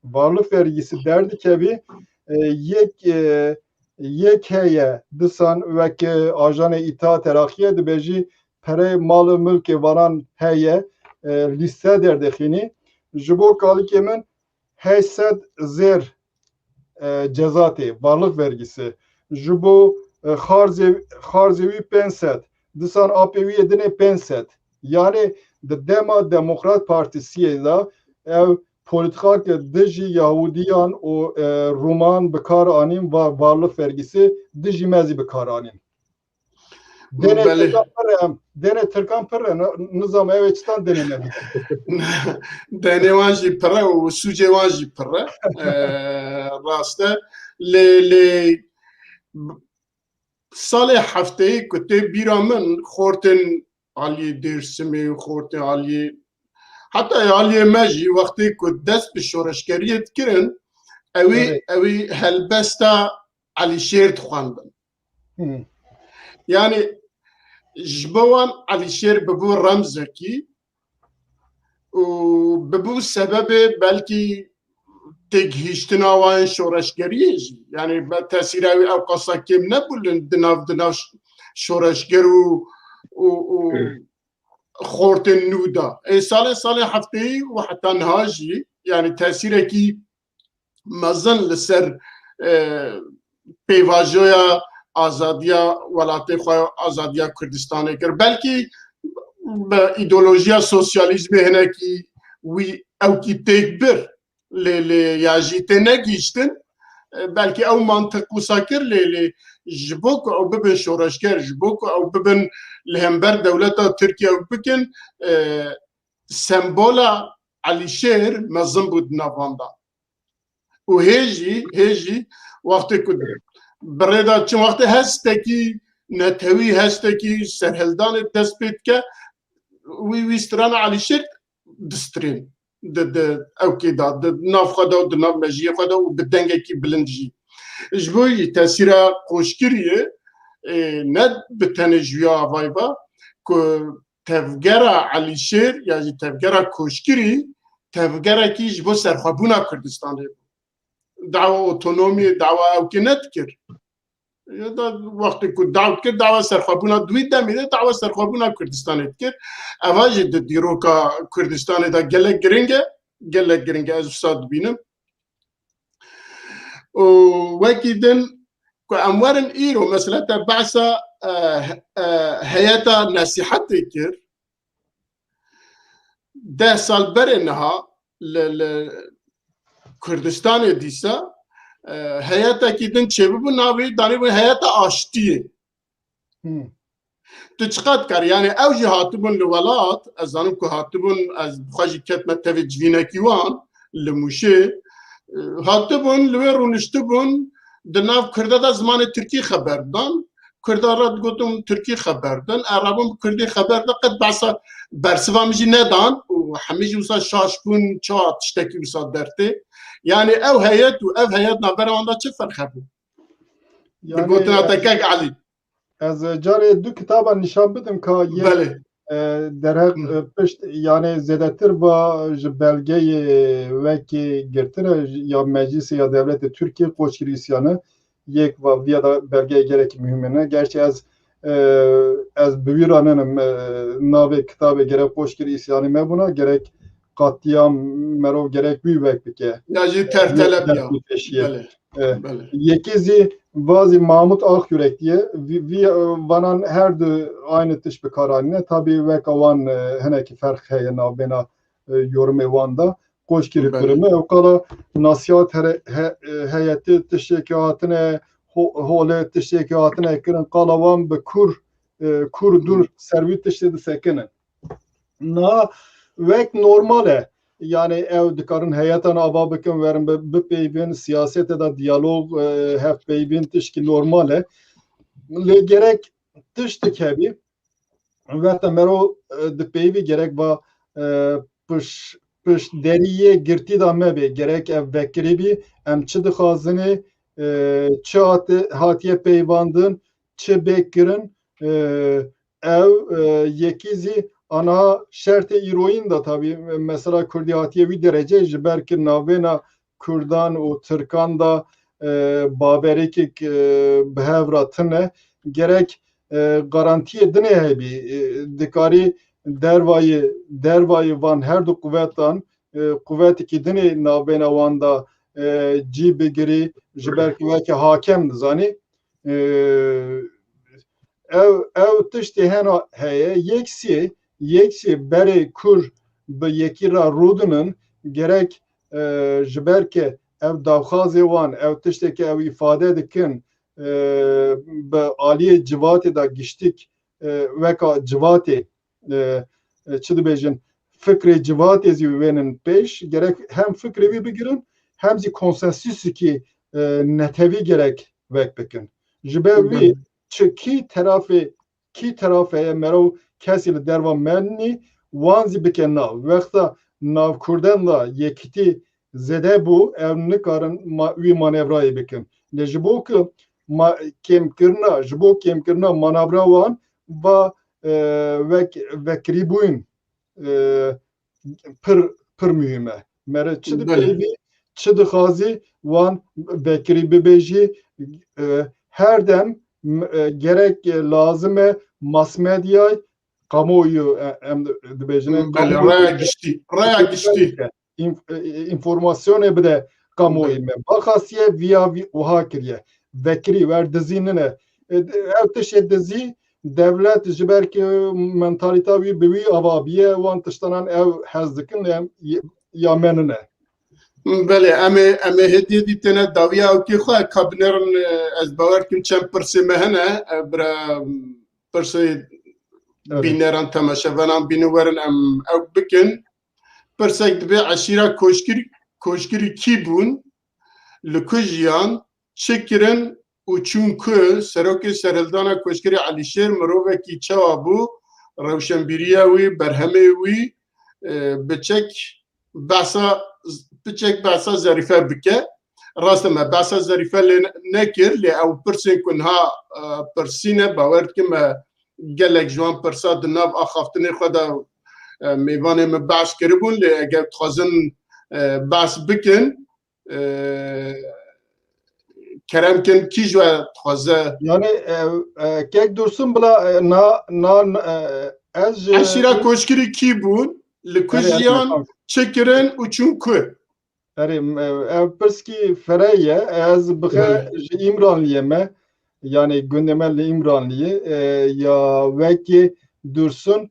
varlık vergisi derdikevî yek heye disan vek ajanê İttihat Terakkiye dibêjî perê mal û mülkê varan heye liste derdixînî ji bo kalikê min 800 zêr ceza tê varlık vergisi ji bo xarzê wî 500 disan apê wî yê dinê 500 yani di dema Demokrat Partisiyê da ev politikak dijî Yahudiyan û Roman bikar anîn varlık vergisi dijî mezî bikar anîn denê Tirkan pir re nizam ev çitan denê ne denê wan jî pir e û sûcê wan jî pir e rast e lê salê hefteyê ku tê bîra min xortên aliyê Dêrsimê xortên aliyê heta aliyê me jî wextê ku dest bi şoreşgeriyê dikirin ew helbesta Elîşêr dixwandin yani ji bo wan Elîşêr bibû remzekî û bibû sebebê belkî têgihîştina wan şoreşgeriyê jî yani tesîra wî ew qasa kêm nebûlin di nav şoreşger û xortên nû da salê hefteyî û heta niha jî yani tesîrekî mezin li ser pêvajoya azadiya welatê xwe azadiya Kurdistanê kir belkî bi îdeolojiya sosyalîzmê hinekî wî ewkî têk bir lê ya jî tê negîştin belkî ew mantiq wisa kir lê ji bo ku ew bibin şoreşger ji bo ku ew bibin li hember dewleta Tirkiye ew bikin sembola Elîşêr mezin bû di navan da û hê jî wextê ku birêda çi wextê hestekî netewî hestekî serhildanê dest pê dike wî strana Elîşêr distrên ewkê da di nav xwe de û di nav mejiyê xwe de û bi dengekî bilind jî ji bo yî tesîra koşkiriyê ne bi tenê ji ya avayba ku tevgera Elîşêr ya jî tevgera koşkirî tevgerekî ji bo serxwebûna Kurdistanê dawa otonomiyê dawa ewkê nedikir ya da wextê ku daw dikir dawa serxwebûna duî demê de dawa serxwebûna Kurdistanê dikir eva jî di dîroka Kurdistanê de gelek giring e ez wisa dibînim ووكي دن كأموارن إيرو مثلا تبعسا هيئة نصيحتي كير ده سال برنها لكردستان ديسا هيئة كيدن تشبب نابي داني هيئة آشتية تشقد كار يعني أوجي هاتبون لولات أزانم كو هاتبون از بخاجي كتمة تفيد جفينة كيوان لموشي هاتبون لوير ونشتبون دناف كرده دا زمان تركي خبردان كرده راد قوتم تركي خبردان عربون كردي خبردان قد بعصا برسوا مجي ندان وحميجي وصا شاشبون چا تشتكي وصا درتي يعني او هيئت و او هيئت نابرا واندا چه فرق هبو بقوتنا تكاك علي از جاره دو کتابا نشان بدم که بله در حق پشت yani زیادتر با belge veki girtir ya meclis ya devlet Türkiye Koçgiri isyanı yek ve ya da belgeye gerek mühimine gerçi az büyüranın nave kitabı gerek Koçgiri isyanı me buna gerek katliam merov gerek büyük bike yani tertelep ya bale yekizi bazı Mahmut Akyürek diye vanan her de aynı tiş bir kararine tabi ve kavan heneki fark heyena bena yorum evanda koşkiri kırımı evkala nasihat heyeti teşkilatine hole teşkilatine ekran kalavan be kurdur servis teşkili sekene na ve normale yani ev dikarın hayatına ababıkın verin bir peybin siyasete de diyalog hep peybin tişki normale le gerek tiştik hebi ve temero de peybi gerek va pış deriye girti da mebe gerek ev bekribi em çi dixazini çi hatiye peybandın çi bekirin ev yekizi ana şerti İroyin da tabi mesela Kurdiyatiye bir derece jiberki navena Kurdan o Türkan da baberekik behevratine gerek garantiye dine hebi dikari dervayı van her du kuvvetan kuvveti ki dine navena vanda cibigiri jiberki veki hakem zani ev tişti hena heye yeksi beri kur be yekira rudunun gerek jiberke ev davxazê wan ev tiştekî ev ifade dikin be aliyê civatê da giştik veka civatê çi dibêjin fikrê civatê zî wênin pêş gerek hem fikrê wî bigirin hem zî konsensüsükî netewî gerek vek bikin ji ber wî çi kî tarafê merov kesî li derva menî wan zî bike nav wexta navkurdan da yekîtî zede bû ev nikarin wî manevrayê bikin lê ji bo ku kêmkirina manevra wan va vekirîbûyîn pir mühim e mere çi dipêvî çi dixwazî wan vekirî bibêjî her dem gerek lazım e mass medyay kamuoyu em dibêjin raya giştî informasyonê bide kamuoyu me baxasiye viya wiha kiriye vekirî wer dizînine ev tişê dizî devlet ji ber ki mentalîta wî bi wî avabiye wan tiştanan ev hez dikin ya menine بله امه هدیه دیتنه داویا او کی خواه کابنرن از باور کم چند پرسی مهنه برا پرسی بینران تماشاوانان بینورن او بکن پرسک دبی عشیره کوشگیری کی بون لکوژیان چکرن و چونکو سروکی سرلدانا کوشگیری علیشیر مروه کی چوا بو روشنبیریه وی برهمه وی بچک بحثا ظریفه بکه راست ما بحثا ظریفه نکر لی او پرسین کنها پرسینه باورد که ما گلک جوان پرسا دناف آخافتنی خدا میوانه ما بحث کربون لی اگر تخوازن بحث بکن کرم کن کی جوا تخوازه yani kek dursun bula عشیره کوشگیری کی بون لکوژیان چکرن و چونکو ev pirskî fereye ez bixe ji İmranliyê me yani gündeme li İmranliyê ya vekî Dursun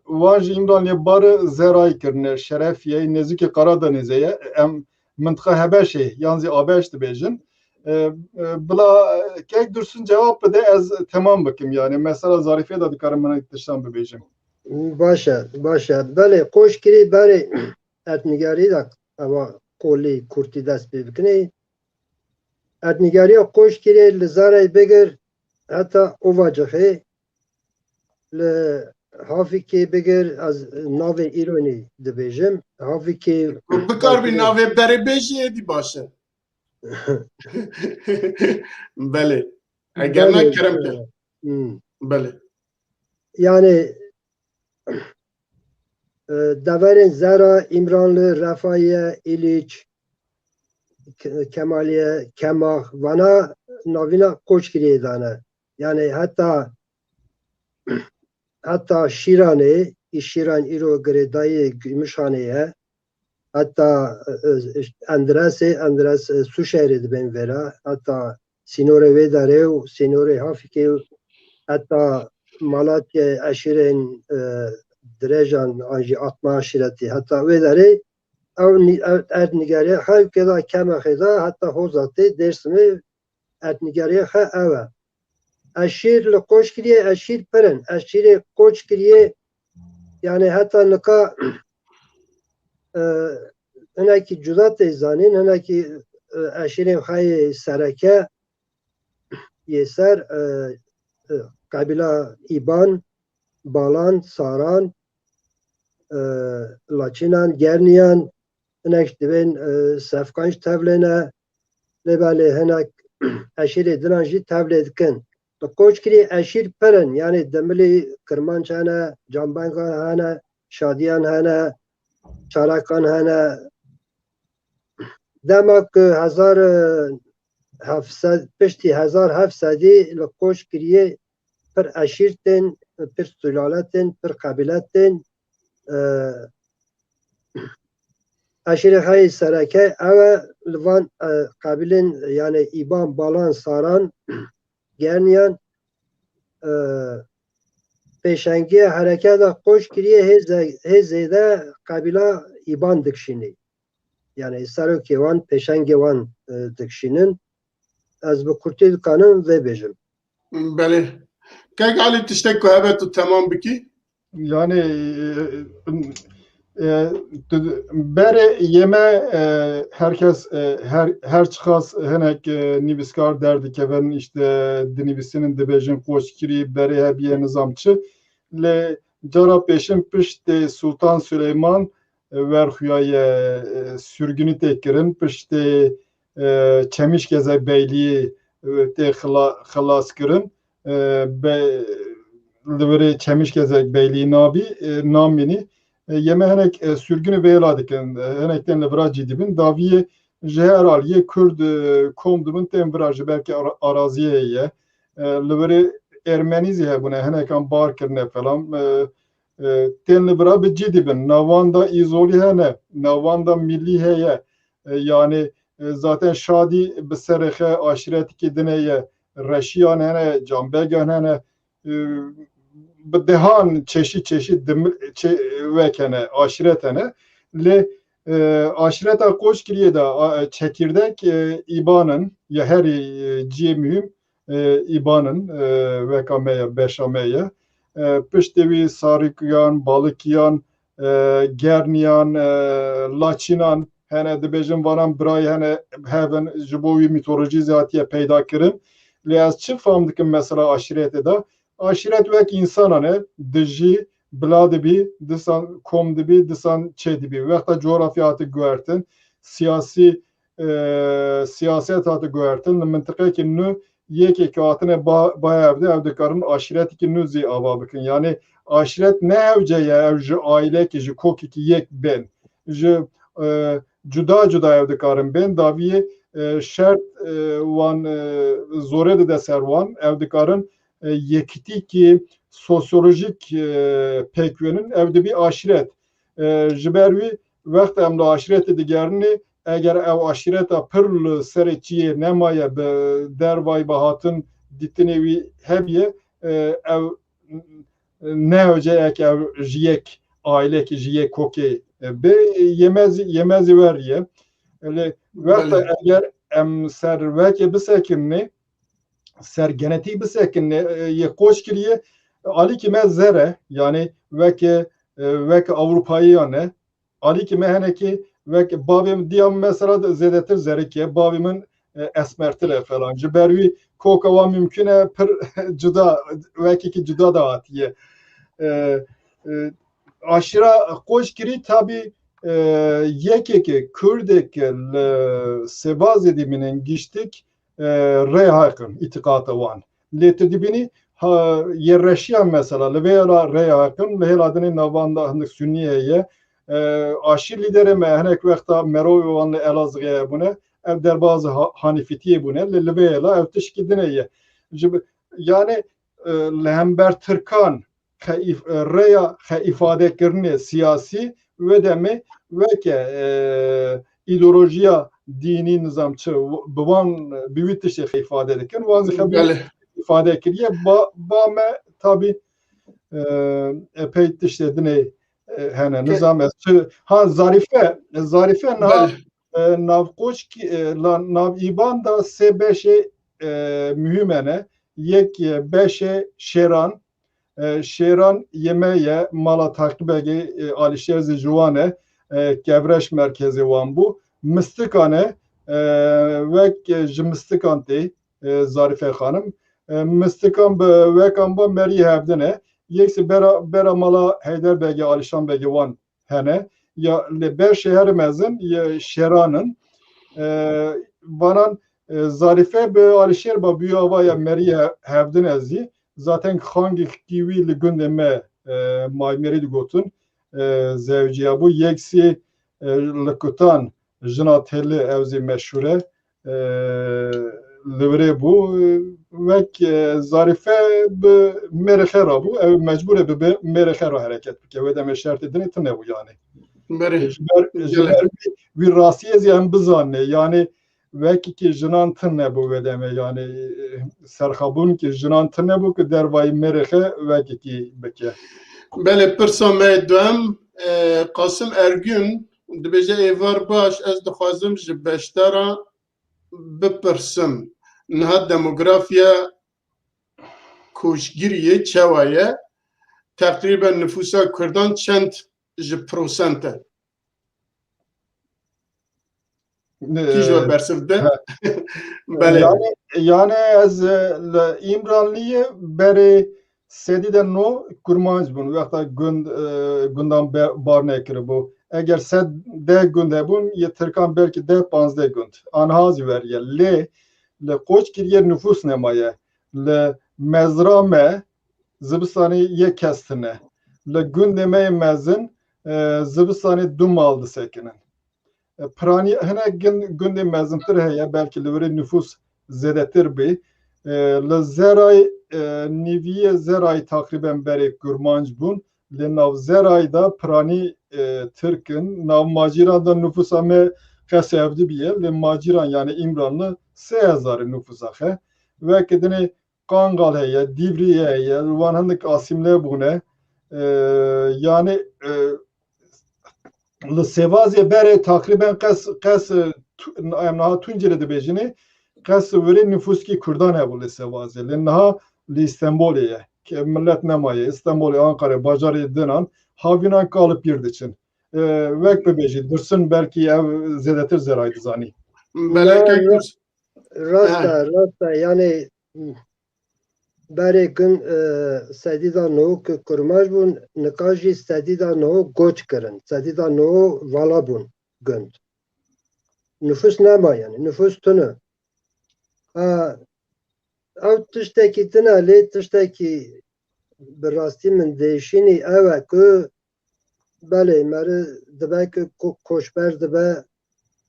wan ji İmranliyê barı zerayî kirine Şerefiyê nêzîkî Qaradenîzê em mintiqa Hebeşê yan zî Abeş dibêjin bila kek Dursun cevap bide ez temam bikim yani mesela Zarîfê de dikarim min tiştan bibêjim. Başa. Belê qoşkirî berê etnîgarî de eva kolî Kurtî dest pê bikinê. Etnîgariya qoşkirî li zarê bigir heta ovacixê li Hafikê bigir ez navê îronî dibêjim. Hafikê Bikar bir navê berêbêjî êdî baş e. Belê. Eger ne kerem ke. Belê. Yani deverên Zera, İmranlı, Refaye, İliç, Kemaliye, Kemah, vana navîna Qoçkiriyê dane. Yani hatta Şîranê, Şîran îro girêdayê Gümüşhanê ye. Hatta Endres Suşehirê dibên vera. Hatta Sînorê wê derê û Sînorê Hafikê hatta Malatya eşîrên dirêjan an jî atma aşîretî hatta wê derê ew etnîgariya hewkêda Kemexê de hatta Hozatê Dêrsimê etnîgariya xe ew e. Eşîr li Qoçkiriyê eşîr pirin. Eşîrê Qoçkiriyê yani hatta nika hinekî cuda tê zanîn hinekî eşîrên xwe yê sereke yê ser kabîla İban, Balan, Saran, Laçinan, Gerniyan hinek dibên Sefqanj tevlêne lê belê hinek eşîrê dinan jî tevlê dikin. Li Qoçkiriyê eşîr pirin yani Demilê Kirmanc hene, Canbengan hene, Şadiyan hene, Çarakan hene. Demek piştî 1700 li Qoçkiriyê pir eşîr tên, pir sulaletên, pir qebîletên eşîrê xwe yê sereke ew e li van qebîlên yani İban, Balan, Saran, Gerniyan pêşengiya hereketa Qoçkiriyê hêzê de qebîla İban dikişînî. Yani serokê wan pêşengê wan dikişînin. Ez bi Kurtî dikanim vê bêjim. Belê. Kek alî tiştek ku hebe tu temam bikî? Yani berê yeme herkes her çıkas hinek nivîskar derdikevin işte dinivîsinin dibêjin Qoçkirî berê hebiye nizamçı lê cara pêşin piştê Sultan Süleyman werxuyaye sürgünî tê kirin piştê Çemişgezek Beyliyê tê xilas kirin li virê Çemişgezek Beylî namînî yeme hinek sürgünü vêla dikin hinek tên li vira cî dibin daviyê ji her aliyê Kurd kom dibin tên vira ji belkî araziyê ye li virê Ermenî zî hebûne hinekan bar kirine falan tên li vira bi cî dibin navan da îzolî hene navan da millî heye yani zaten şadî bi serê xe aşîretekî dinê ye reşiyan hene canbegan hene bi dehan çeşit vekene aşiret hene lê aşireta Qoçkiriyê de çekirdek İbanın ya herî ciyê mühim İbanın veka me ye beşa me ye piştê wî Sarîkiyan, Balıkiyan, Gerniyan, Laçinan hene dibêjin vanan birayê hene hevin ji bo wî mitolojî hatiye peyda kirin lê ez çi fam dikim mesela aşiretê de aşiret wek însanan e dijî bila dibî disan kom dibî disan çê dibî wexta coğrafya hatî guhertin siyaset hatî guhertin li mintiqekî nû yekekî hatine baya evde ev dikarin aşiretekî nû zî ava bikin yani aşiret ne evce ye ev ji ailekî ji kokekî yek bên ji cuda cuda ev dikarin bên daviyê şert wan zorê dide ser wan ev dikarin yekîtîkî sosyolojik pekvenin ev dibî aşiret ji ber wî وقت ام aşireti digerini eğer ev aşireta pırlı serçiye nemaye be dervay bahatın dittinevi hebiye ev ne hoca ev jiyek aile ki jiyek koke be yemez veriye öyle vaqt eğer em serveke bisekinni ser genetiği bisekinni ye koş kiriye ali kime zere yani veke Avrupa'yı yani ali kime heneki ve babim diyam mesela zedetir zerike babimin esmertir falan cibervi kokava mümküne pır cüda ve ki cüda da atiye aşıra koş kiri tabi yekeke Kürdek sebaz ediminin geçtik reyhakın itikata van letedibini yerleşiyen mesela levera reyhakın leheladını navanda hındık sünniyeye aşır lideri mehnek vekta Merovi vanlı Elazığ'a bune ev derbazı Hanifitiye bune levela ev teşkidineye yani lehember Türkan reya ifade kirne siyasi ve demi ve ke ideolojiya dini nizamçı buvan büyütüşe ifade ederken vanzı ifade kiriye ba me tabi epey tişledine hene nizam ha zarife navkoç ki nav iban da se beşe mühimene yek beşe şeran şeran yemeğe mala takip ege alişer zijuane kevreş merkezi van bu mistikane ve jimstikante zarife hanım mistikan ve kamba meri hevdene yeksi bera mala Heyderbegi Alişanbegi van hene ya ber şehir mezin ya şeranın vanan zarife be Alişer ba büyava ya meri hevdin ezi zaten hangi kivi li gündeme maymeri gotun zevciya bu yeksi likutan jinateli evzi meşhure livre bu ve zarife be merexera bu ev mecbur be merexera hareket bike ve de şart edin tane bu yani bir rasiye ziyan bizanne yani ve ki jinan tane bu ve deme yani serhabun ki jinan tane bu ki dervay merexe ve ki beke bele pirsa me dum Kasım Ergün dibêje êvar baş ez dixwazim ji beşdara bipirsim niha demografiya koçgiriyê çawa ye teqrîben nüfusa Kurdan çend ji prosent e kî bersiv de yani ez İmranlı'yı beri sedide no kurmanç bun ve hatta gündem barne kiri bu eğer sed de günde bun ye Türkan belki de 15 gün anhaz ver ye le koç kiriye nüfus nemaye le mezrame zibistani ye kestine le gündeme mezin zibistani dum aldı sekinin prani hene günde mezintir heye belki le nüfus zedetir bi le zeray niviye zeray takriben beri kurmanç bun le nav zeray da prani Türk'ün nav maciran da nüfusa me kasevdi biye le maciran yani İmranlı 3000 nüfusa he ve kedini Kangal heye Divriye heye vanhandık asimle bune yani le sevaziye beri takriben kas emnaha tuncere de bejini kas veri nüfus ki Kurdan he le sevaziye le naha li İstanbul'ye ki millet nemaye İstanbul'e Ankara Bacar'ı denen havinan kalıp girdi için vek bebeji dursun belki ev zedetir zeraydı zani rasta yani beri gün sedida no ki kurmaj bun nikaji sedida no goç kirin sedida no vala bun günd nüfus nema yani nüfus tunu ev tişteki tine li tişteki bir rastî min değişînî ew e ku belê meri dibe ki koçber dibe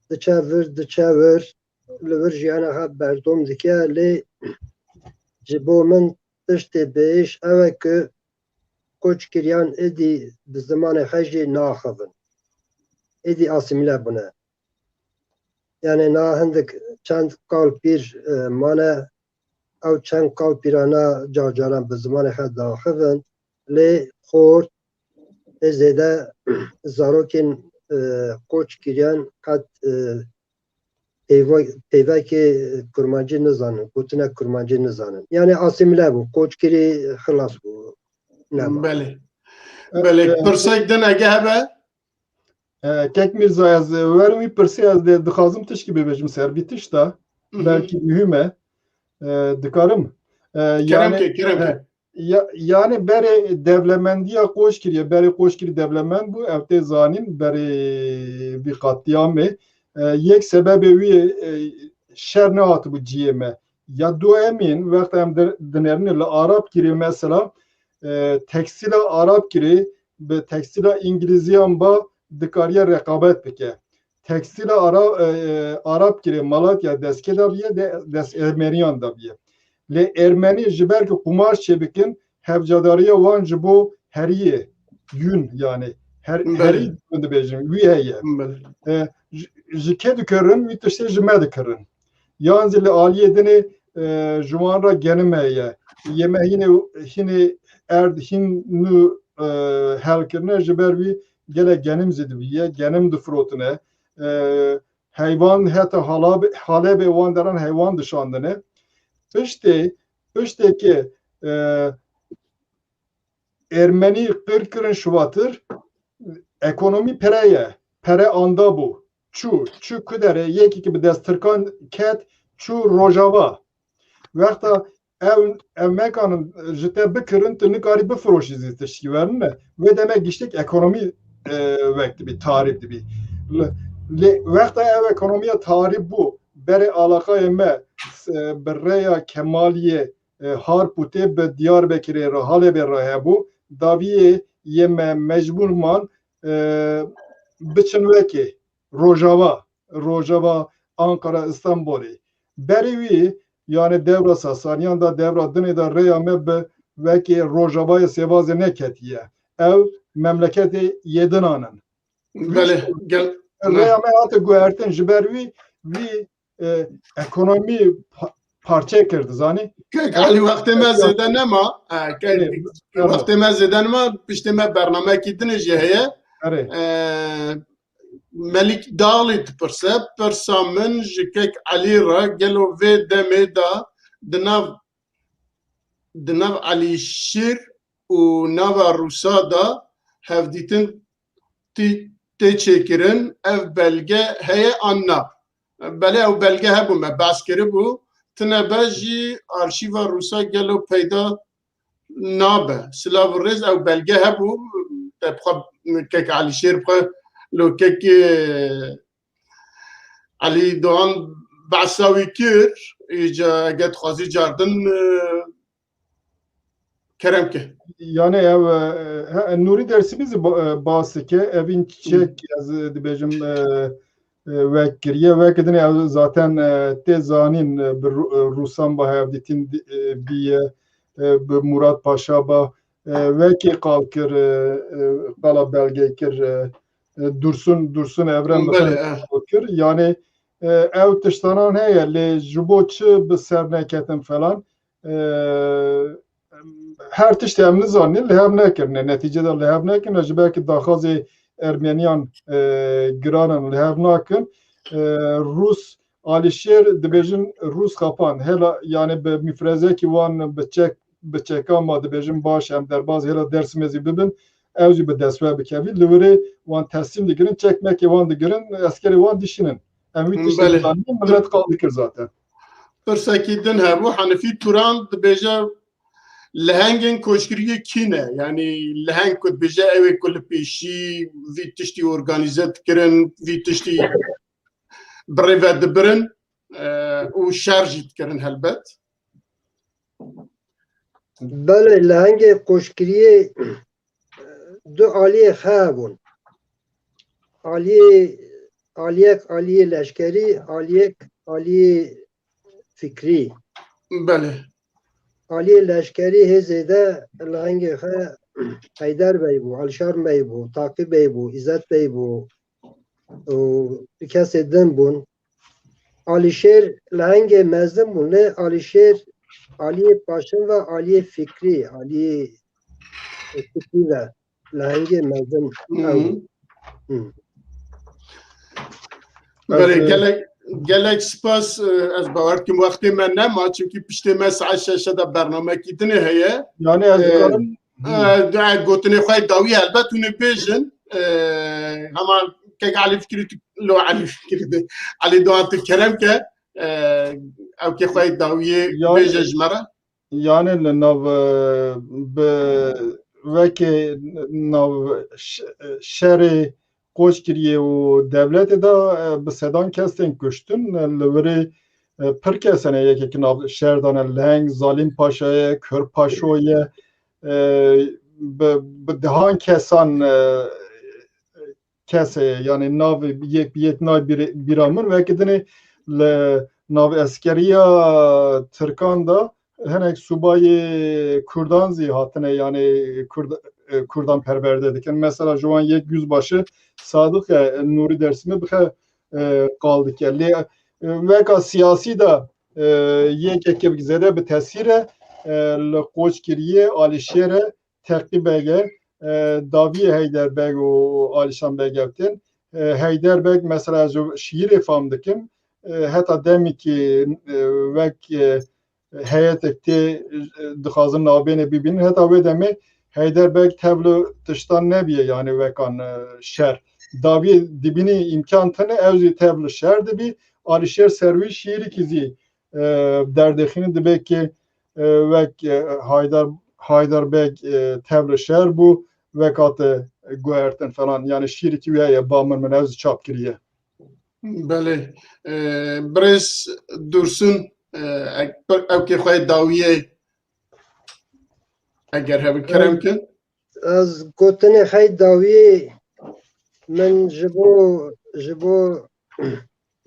diçe vir li vir jiyana he berdom dike lê ji bo min tiştê bêş ew e ku koçkiriyan êdî bi zimanê xwe jî naxivin edi asimile bune. Yani na hindik çend kalpir mane ew çend kalpirana cacaran bi zimanê xwe daxivin lê xort zêde zarokên koç kiriyan qet peyvekê kurmancî nizanin, gotina kurmancî nizanin. Yani asimile bû, koçkirî xilas bû. Nema. بله بله پرسک دن اگه هبه Kek Mirza ez vermi pirsi ez de dixazim tişkî bibêjim ser bir tiş da belki mühim e dikarim. کرم که کرم که Yani berê devlemendiya qoş kiriye, berê qoş kirî devlemend bû, ev tê zanîn berê vî qatiyamê yek sebebê wî şer nehatibû ciyê me. Ya du emîn wexta em dinerîne li Arab kirî mesela tekstîla Arab kirî bi tekstîla İngilîziyan ba dikariye rekabet bike. Tekstîla Arab kirî Malatya destke da biye dest Ermeniyan da biye. Le Ermeni ji ber ku kumaş çebikin hevcadariya wan ji bo heriye yün yani herî dibêjin wî heye ji ke dikerin wî tiştê ji me dikirin yan zî li aliyê dinê ji wan re genim heye yeme hînê erd hîn nû helkirine ji ber wî gelek genim zî dibiye genim difirotine heywan heta halebê wan deran heywan dişandine piştê Ermenî qirkirin şivatir ekonomî pere anda bû çû ku dere yekî bi dest tirkan ket çû rojava wexta ev mekanin ji te bikirin tu nikarî bifiroşî zî tiştî werin me wê demek giştek ekonomî wek dibî tarîb dibî wexta ev ekonomiya tarîb bû berê alaqayê me bi rêya Kemaliyê Harpûtê bi Diyarbekirê re Halebê re hebû daviyê yê me mecbûr man biçin wekê Rojava Ankara İstanbulê berê wî yani devra Sasaniyan da devra dinê da rêya me bi wekê Rojavayê Sêvazê neketiye ew memleketê yêdinanin بله گل rêya me hate guhertin ji ber wî ekonomî parçe kirdi zanî که علی وقت ما زده نما وقت ما زده نما پشت ما برنامه کی دنجه هه ملک دالی تپرسه پرسا من جکک علی را گلو و دمه دا دناو علی شیر و ناو روسا دا هفدیتن تی چکرن اف بلگه هه آننا بله او بلگه هبو ما بس کرده بو تنباجی آرشیو روسا گلو پیدا نابه سلاو ریز او بلگه هبو تبخوا کک علی شیر بخوا لو کک علی دوان بعثاوی کر ایجا گت خوازی جاردن کرم که yani ev nuri dersimiz bahsike evin çek az dibêjim wek kiriye wek edin ev zaten tê zanîn bi Rûsan ba hevdîtin biye bi Murat Paşa ba wekê qalkir qala belge kir Dursun Evren kir yani ev tiştanan heye lê ji bo çi bi ser neketin falan her tiştê em nizanin li hev nekirine neticede li hev nekin ji belkî daxazê Ermeniyan giranin li hev nakin Rus alîşêr dibêjin Rus xapan hela yani bi mîfrezekî wan bi çekan ma dibêjin baş em derbas hela Dêrsimê zî bibin ew jî bi dest we bikevî li wirê wan teslîm digirin çekmekê wan digirin eskerê wan dişînin em wî tiştê zanîn millet qal dikir zaten پرسکی دن هبو حنفی توران دبیجه لهنگین کوشگیری کینه یعنی لهنگ کد بیجه اوی کل پیشی وی تشتی ارگانیزت کرن وی تشتی بریوه دبرن و شرجیت کرن هلبت بله لهنگ کوشگیری دو عالیه خابون عالیه لشکری عالیه fikri. بله. عالیه لشکری هزیده لهنگ خا حیدر بی بو، علشار بی بو، تاقی بی بو، عزت بی بو، bir kese din bun. Alişer lehenge mezdim bun. Ne Alişer Aliye Paşin ve Aliye Fikri, Aliye Fikri ve lehenge mezdim. بله gelek spas az bavar kim vakti men nema çünkü pişte mesai şaşada barname kitine heye Yani ez dikarim dua gotine xoy dawi elbet unu pejin ama kek ali fikri lo ali fikri de ali doğan tu kerem ke ev ke xoy dawi beje jmara yani li nav bi vekê nav şerê koç kiriye û devletê de bi sedan kesên kuştin li wirê pir kesene yekekî nav şer dane Leng, Zalim Paşayê, Kür Paşoyê bi dihan kesan keseye yani nav yek nav biramir vekî dinê li nav eskeriya Tirkan da hinek subayê Kurdan zî hatine yani Kurdan perverde dikin. Mesela şu an yek yüzbaşı Sadık Nuri dersimi bixe kaldık ya. Veka siyasi da yek ekip zede bir tesire li koç kiriye Alişer'e tekli bege Daviye Heyderbeg o Alişan Begevtin. Heyderbeg mesela şiir efam dikim. Hatta demi ki vek heyetek te dixazin nabene bibinin hatta ve demi Heyderbeg tevlu tıştan nebiye yani vekan şer. Davi dibini imkan tane evzi tevlu şer dibi Alişer servi şiiri kizi derdexini dibek ki vek Haydarbeg tevlu şer bu vekatı guertin falan yani şiiri ki veye bamın men evzi çap kiriye. Bale Bres Dursun ev ke xoy dawiye eger hev kerem kin Az gotine hay davi min jibo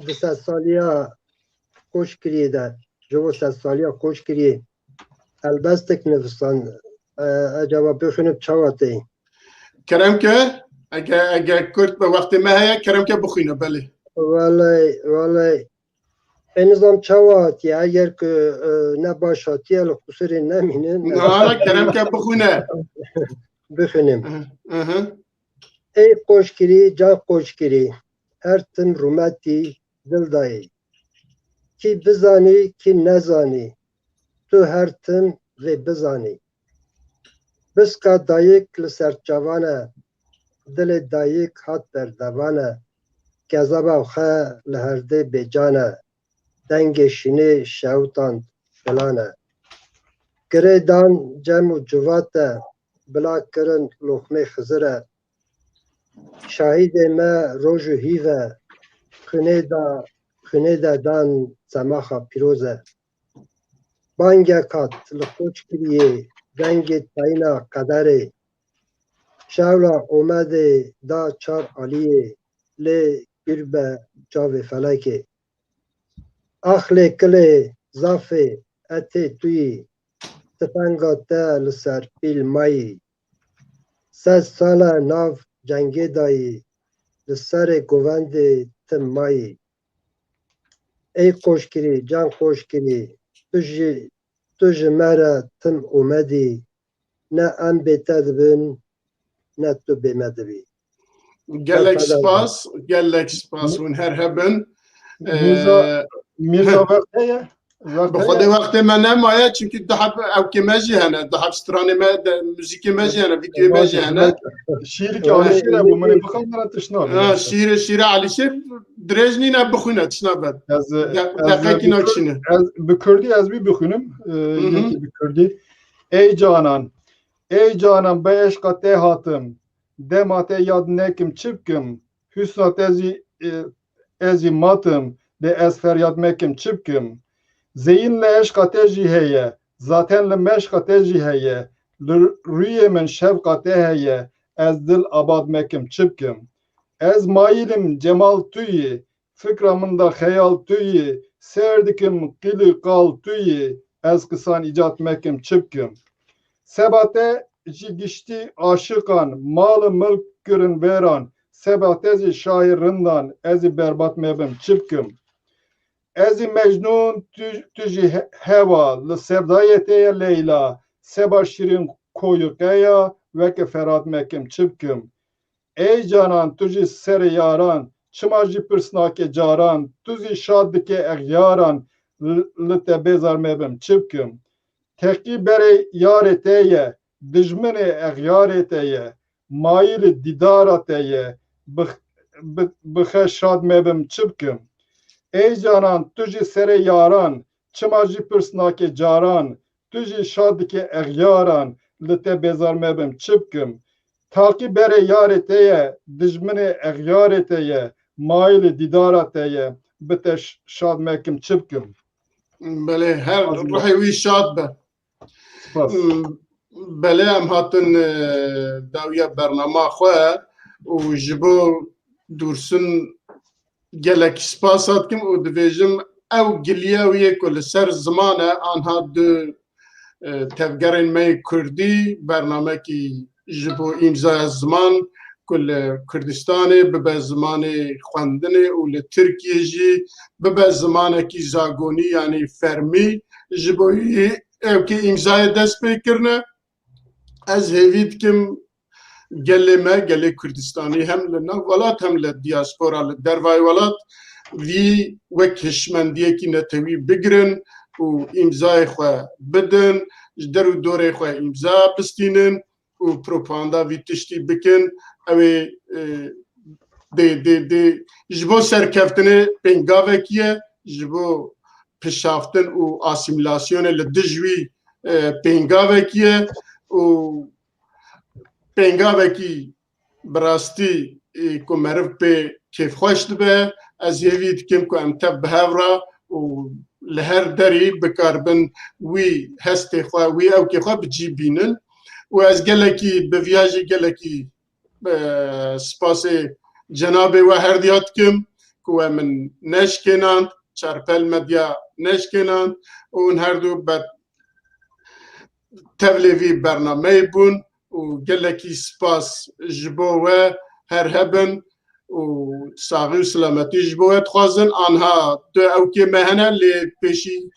disa saliya koş kiriye de jibo sa saliya koş kiriye elbestek nefsan acaba bixinip çavatey. kerem ke eger kurt be vakti me heye kerem ke bixwîne bale Vallahi nizam çavat ya eğer ki ne başatiye li kusuri neminin Nara kerem ke bixwîne bixinim. Ey koşkiri, can koşkiri, her tim rumeti dil dayı. Ki bizani, ki nezani, tu her tim ve bizani. Biska dayık li serçavane, dili dayık hat berdevane, kezaba xe li herde becane, denge şini şevtan filane. Giredan cem cuvate, bila kirin lokme xizire, şahide me roju hive, xune da dan zemaxa piroze. Bange kat li koç kiriye, denge tayina kadere, şevla omede da çar aliye, le gürbe çave feleke. Ahle kile zafe ete tuyi, tefenga te li ser pil mayi. Sez sala nav cenge dayı, li serê govendê tim mayî. Ey koşkirî, can koşkirî, tu ji me re tim omedî, ne em bê te dibin, ne tu bê me dibî. gelek spas hûn her hebin Mirza vekteye bi xwedê wextê me nemaye çünkü dihab ew kê me jî hene dihab stranê me müzîkê me jî hene vîdyoyê me jî hene şiiri ki Alişer'e bu mene bixandına tışna. şîrê Alîşer dirêj nîne bixwîne tişna be deqekî nakişîne Ez bi Kurdî ez bî bixwînim yekî bi Kurdî. Ey canan be eşqa te hatim, dema te yad nekim çipkim, hüsna ezî matim, de ez feryad mekim çipkim. Zeyinle eşqa te jî heye, zaten li meşqa te jî heye, li rûyê min şevqa te heye, ez dil abad mekim çipkim. Ez mayilim cemal tûyî, fikra min da xeyal tûyî, ser dikim qîlî qal tûyî, ez kisan icat mekim çipkim. Sebate jî giştî aşiqan, mal-ı mülk kirin veran, sebat ezi şairindan ezi berbat mebim çıpkım. Ezi Mecnun tüji heva li sevdayete Leyla seba şirin koyukaya ve ke ferat mekim çıpkım. Ey canan tüji seri yaran çımajı pırsnake caran tüzi şaddike egyaran li te bezar mebim çıpkım. Tekki bere yareteye dijmene egyareteye mail didarateye bıhe şad mebim çıpkım. Ey canan tüji sere yaran çımajı pırsnake caran tüji şadike egyaran li te bezar mebim çıpkım. Taki bere yareteye dijmene egyareteye mail didarateye bite şad mekim çıpkım. بله هر رحوی شاد به Spas. بله هم هاتن داویا برنامه خواه و جبو دورسن گلک سپاس هات کم و دویجم او گلیاویه کل سر زمانه آنها دو تفگرین می کردی برنامه کی جبو امضای زمان کل کردستانه ببه زمان خواندنه و لترکیه جی ببه زمانه کی زاگونی یعنی فرمی جبوی او که امضای دست بکرنه از هیوید کم گله ما گله کردستانی هم لنا ولات هم لدیاسپورا لدروای ولات وی وک هشمندیه کی نتوی بگرن و امضای خواه بدن در و دوره خواه امضا بستینن و پروپاندا وی تشتی بکن اوی de جبو سرکفتنه پنگاوکیه جبو پشافتن و آسیمیلاسیون لدجوی پنگاوکیه و پنگاوکی براستی که مرف به کیف خوش دبه از یوید کم که امتب بهورا و لهر داری بکاربن وی هستی خواه وی او که خواه بجی بینن و از گلکی بویاجی گلکی سپاس جناب و هردیات کم که من نشکنند چرپل مدیا نشکنند و اون هر دو بد تولوی برنامه بون و گلکی سپاس جبو و هر هبن و ساغی و سلامتی جبو تخوازن آنها دو او که مهنه لی پیشی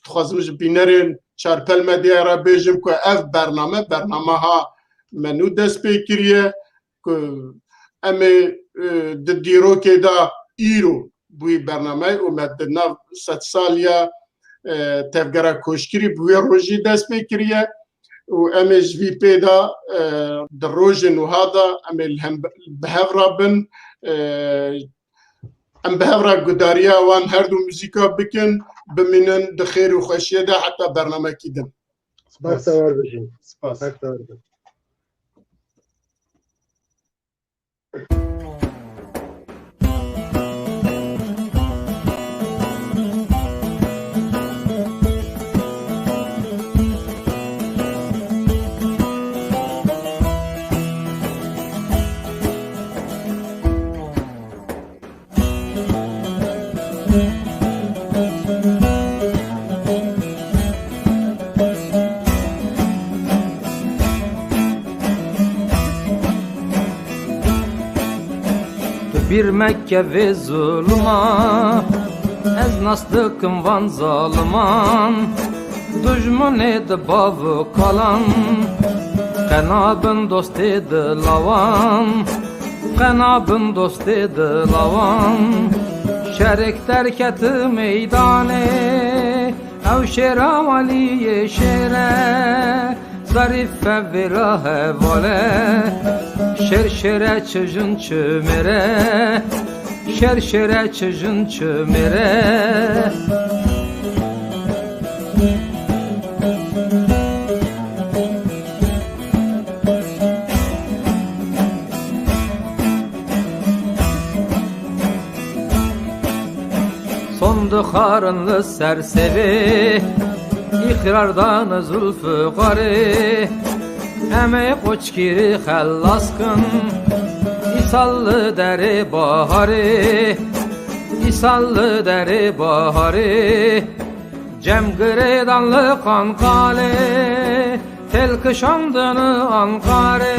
تخوازم بینرین چرپل مدیا را بیجم که اف برنامه ها منو دست بکریه که امی دیرو که دا ایرو بوی برنامه اومد نو 100 سالیا تفگره کشکری بوی روژی دست بکریه و امی جوی پیدا در روژ نوهادا امی بهورا بن ام بهورا گداریا وان هر دو موزیکا بکن بمینن دخیر و خوشیه دا حتی برنامه کی دن Baktavар bişin. Spas. Baktavar bişin. Bir Mekke ve zulma ez nastıkım van zaliman düşman ed bav kalan qenabın dost ed lavan qenabın dost ed lavan şerik terketi meydane ev şera valiye şere zarif ve rahevale şerşere çıjın çömere şerşere çıjın çömere sondu karınlı serseri ikrardan zulfü gari Eme koçkiri xəllaskın İsallı dəri baharı İsallı dəri baharı Cəm qırıdanlı qankali Tel kışandını anqarı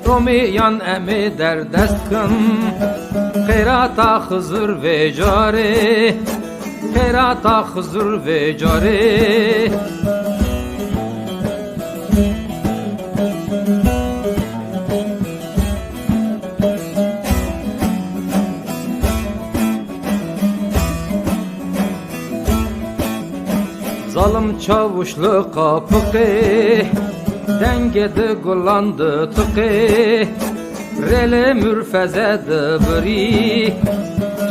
Romiyan emi derdest kın Khairata Hızır ve cari Khairata Hızır ve cari Zalim çavuşlu kapıqı Dengedi kullandı tıkı Rele mürfezedi biri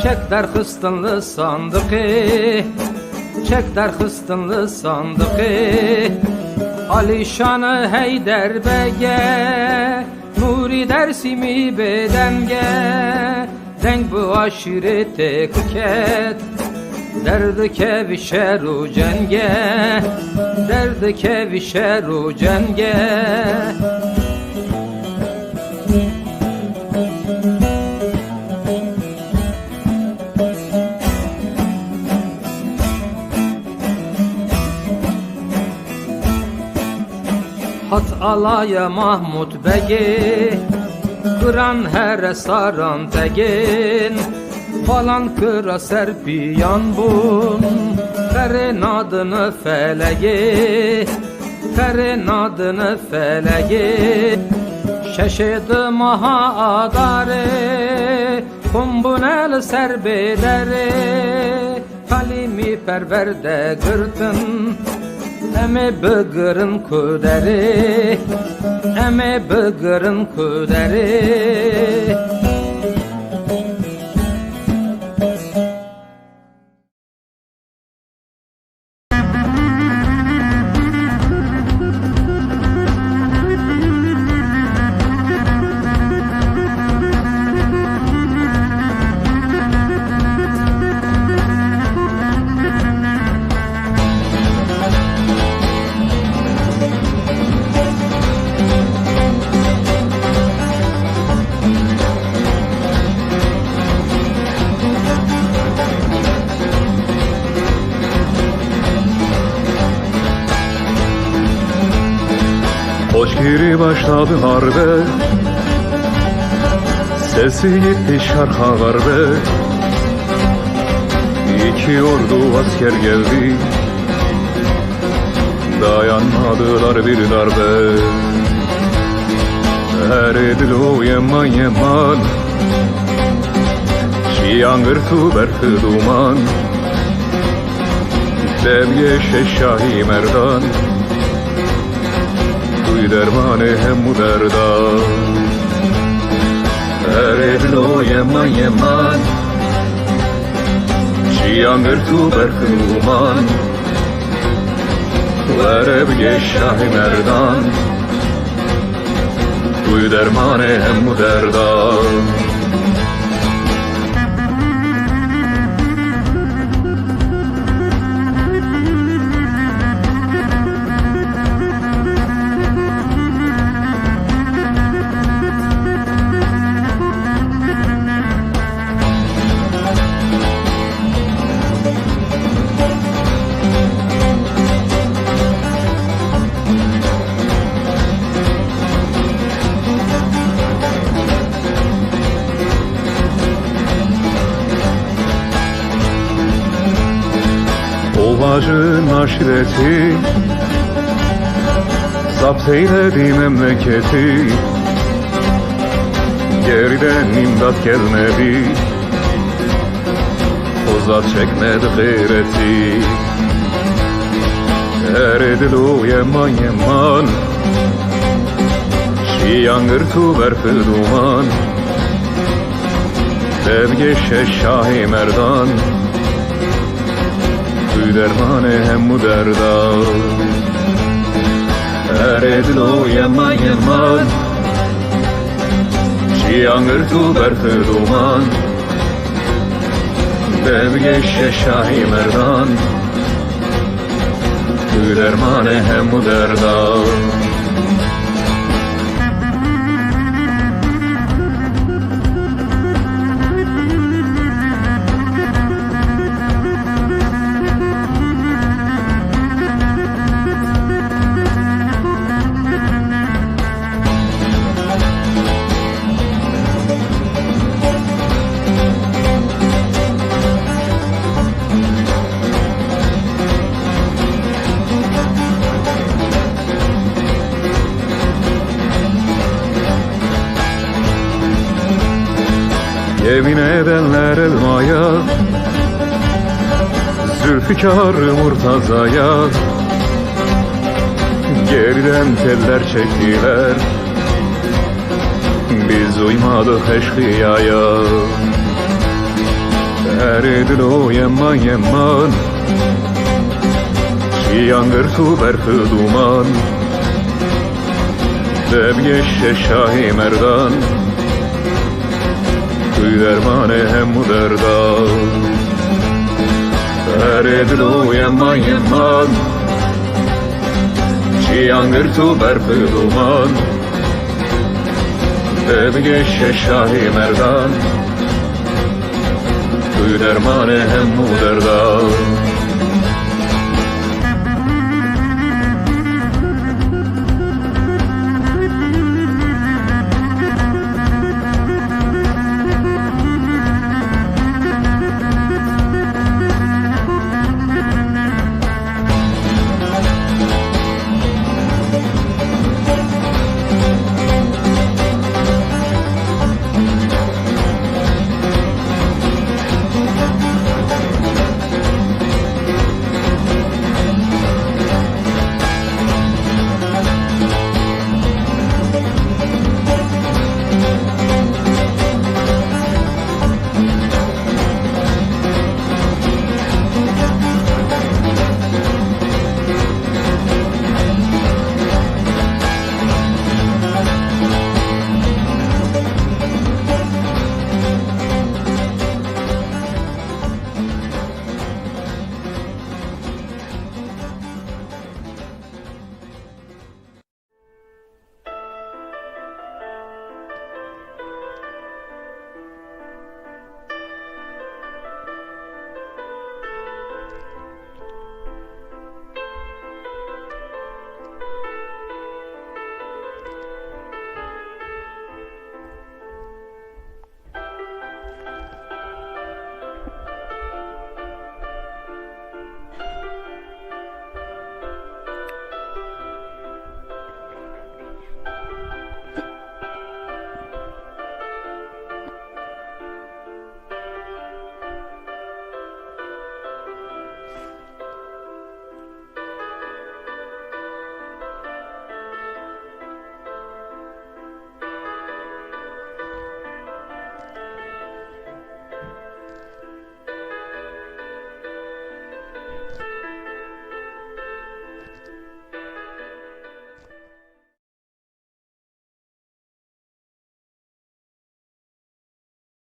Çek der hıstınlı sandıkı Çek der hıstınlı sandıkı Alişanı Heyder Bege Nuri dersimi bedenge Denk bu aşirete kuket Derdi kevi şeru cenge Derdi kevi şeru cenge Hat alaya Mahmud Begi Kıran her saran tegin Falan kıra serpiyan bun Ferin adını felegi Ferin adını felegi Şeşedi maha adare Kumbunel serbedere Kalimi perverde gırtın Eme bıgırın kuderi Eme bıgırın kuderi Hoşgiri başladı harbe Sesi gitti şarka garbe İki ordu asker geldi Dayanmadılar bir darbe Her edilo yeman yeman Şiyangır tu berkı duman Devye şahi merdan Dermanı hem bu derda Eredlo yeman yeman Şiyangır tu berkuman Verebge şahi merdan Duy dermanı hem bu derda Ovacın aşireti Zapt eyledi memleketi Geriden imdat gelmedi O zat çekmedi gayreti Eredilo yeman yeman Şiyangır tu berfı duman Devgeşe şahi merdan Dermanı hem bu derda Eredilo yeman yeman Şiyangır tu berfı duman Devgeşe şahi merdan Dermanı hem bu derda Evine edenler elmaya, Zülfikar Murtaza'ya, geriden teller çektiler, biz uymadık eşkıyaya. Eridil o yemman yemman, yangır tu berfı duman, Debgeşe Şahi Merdan, Kuy dermane hemmu derdan. Eridil o yemman yemman, yangır tu berfı duman, Debgeşe Şahi Merdan, Kuy dermane hemmu derdan.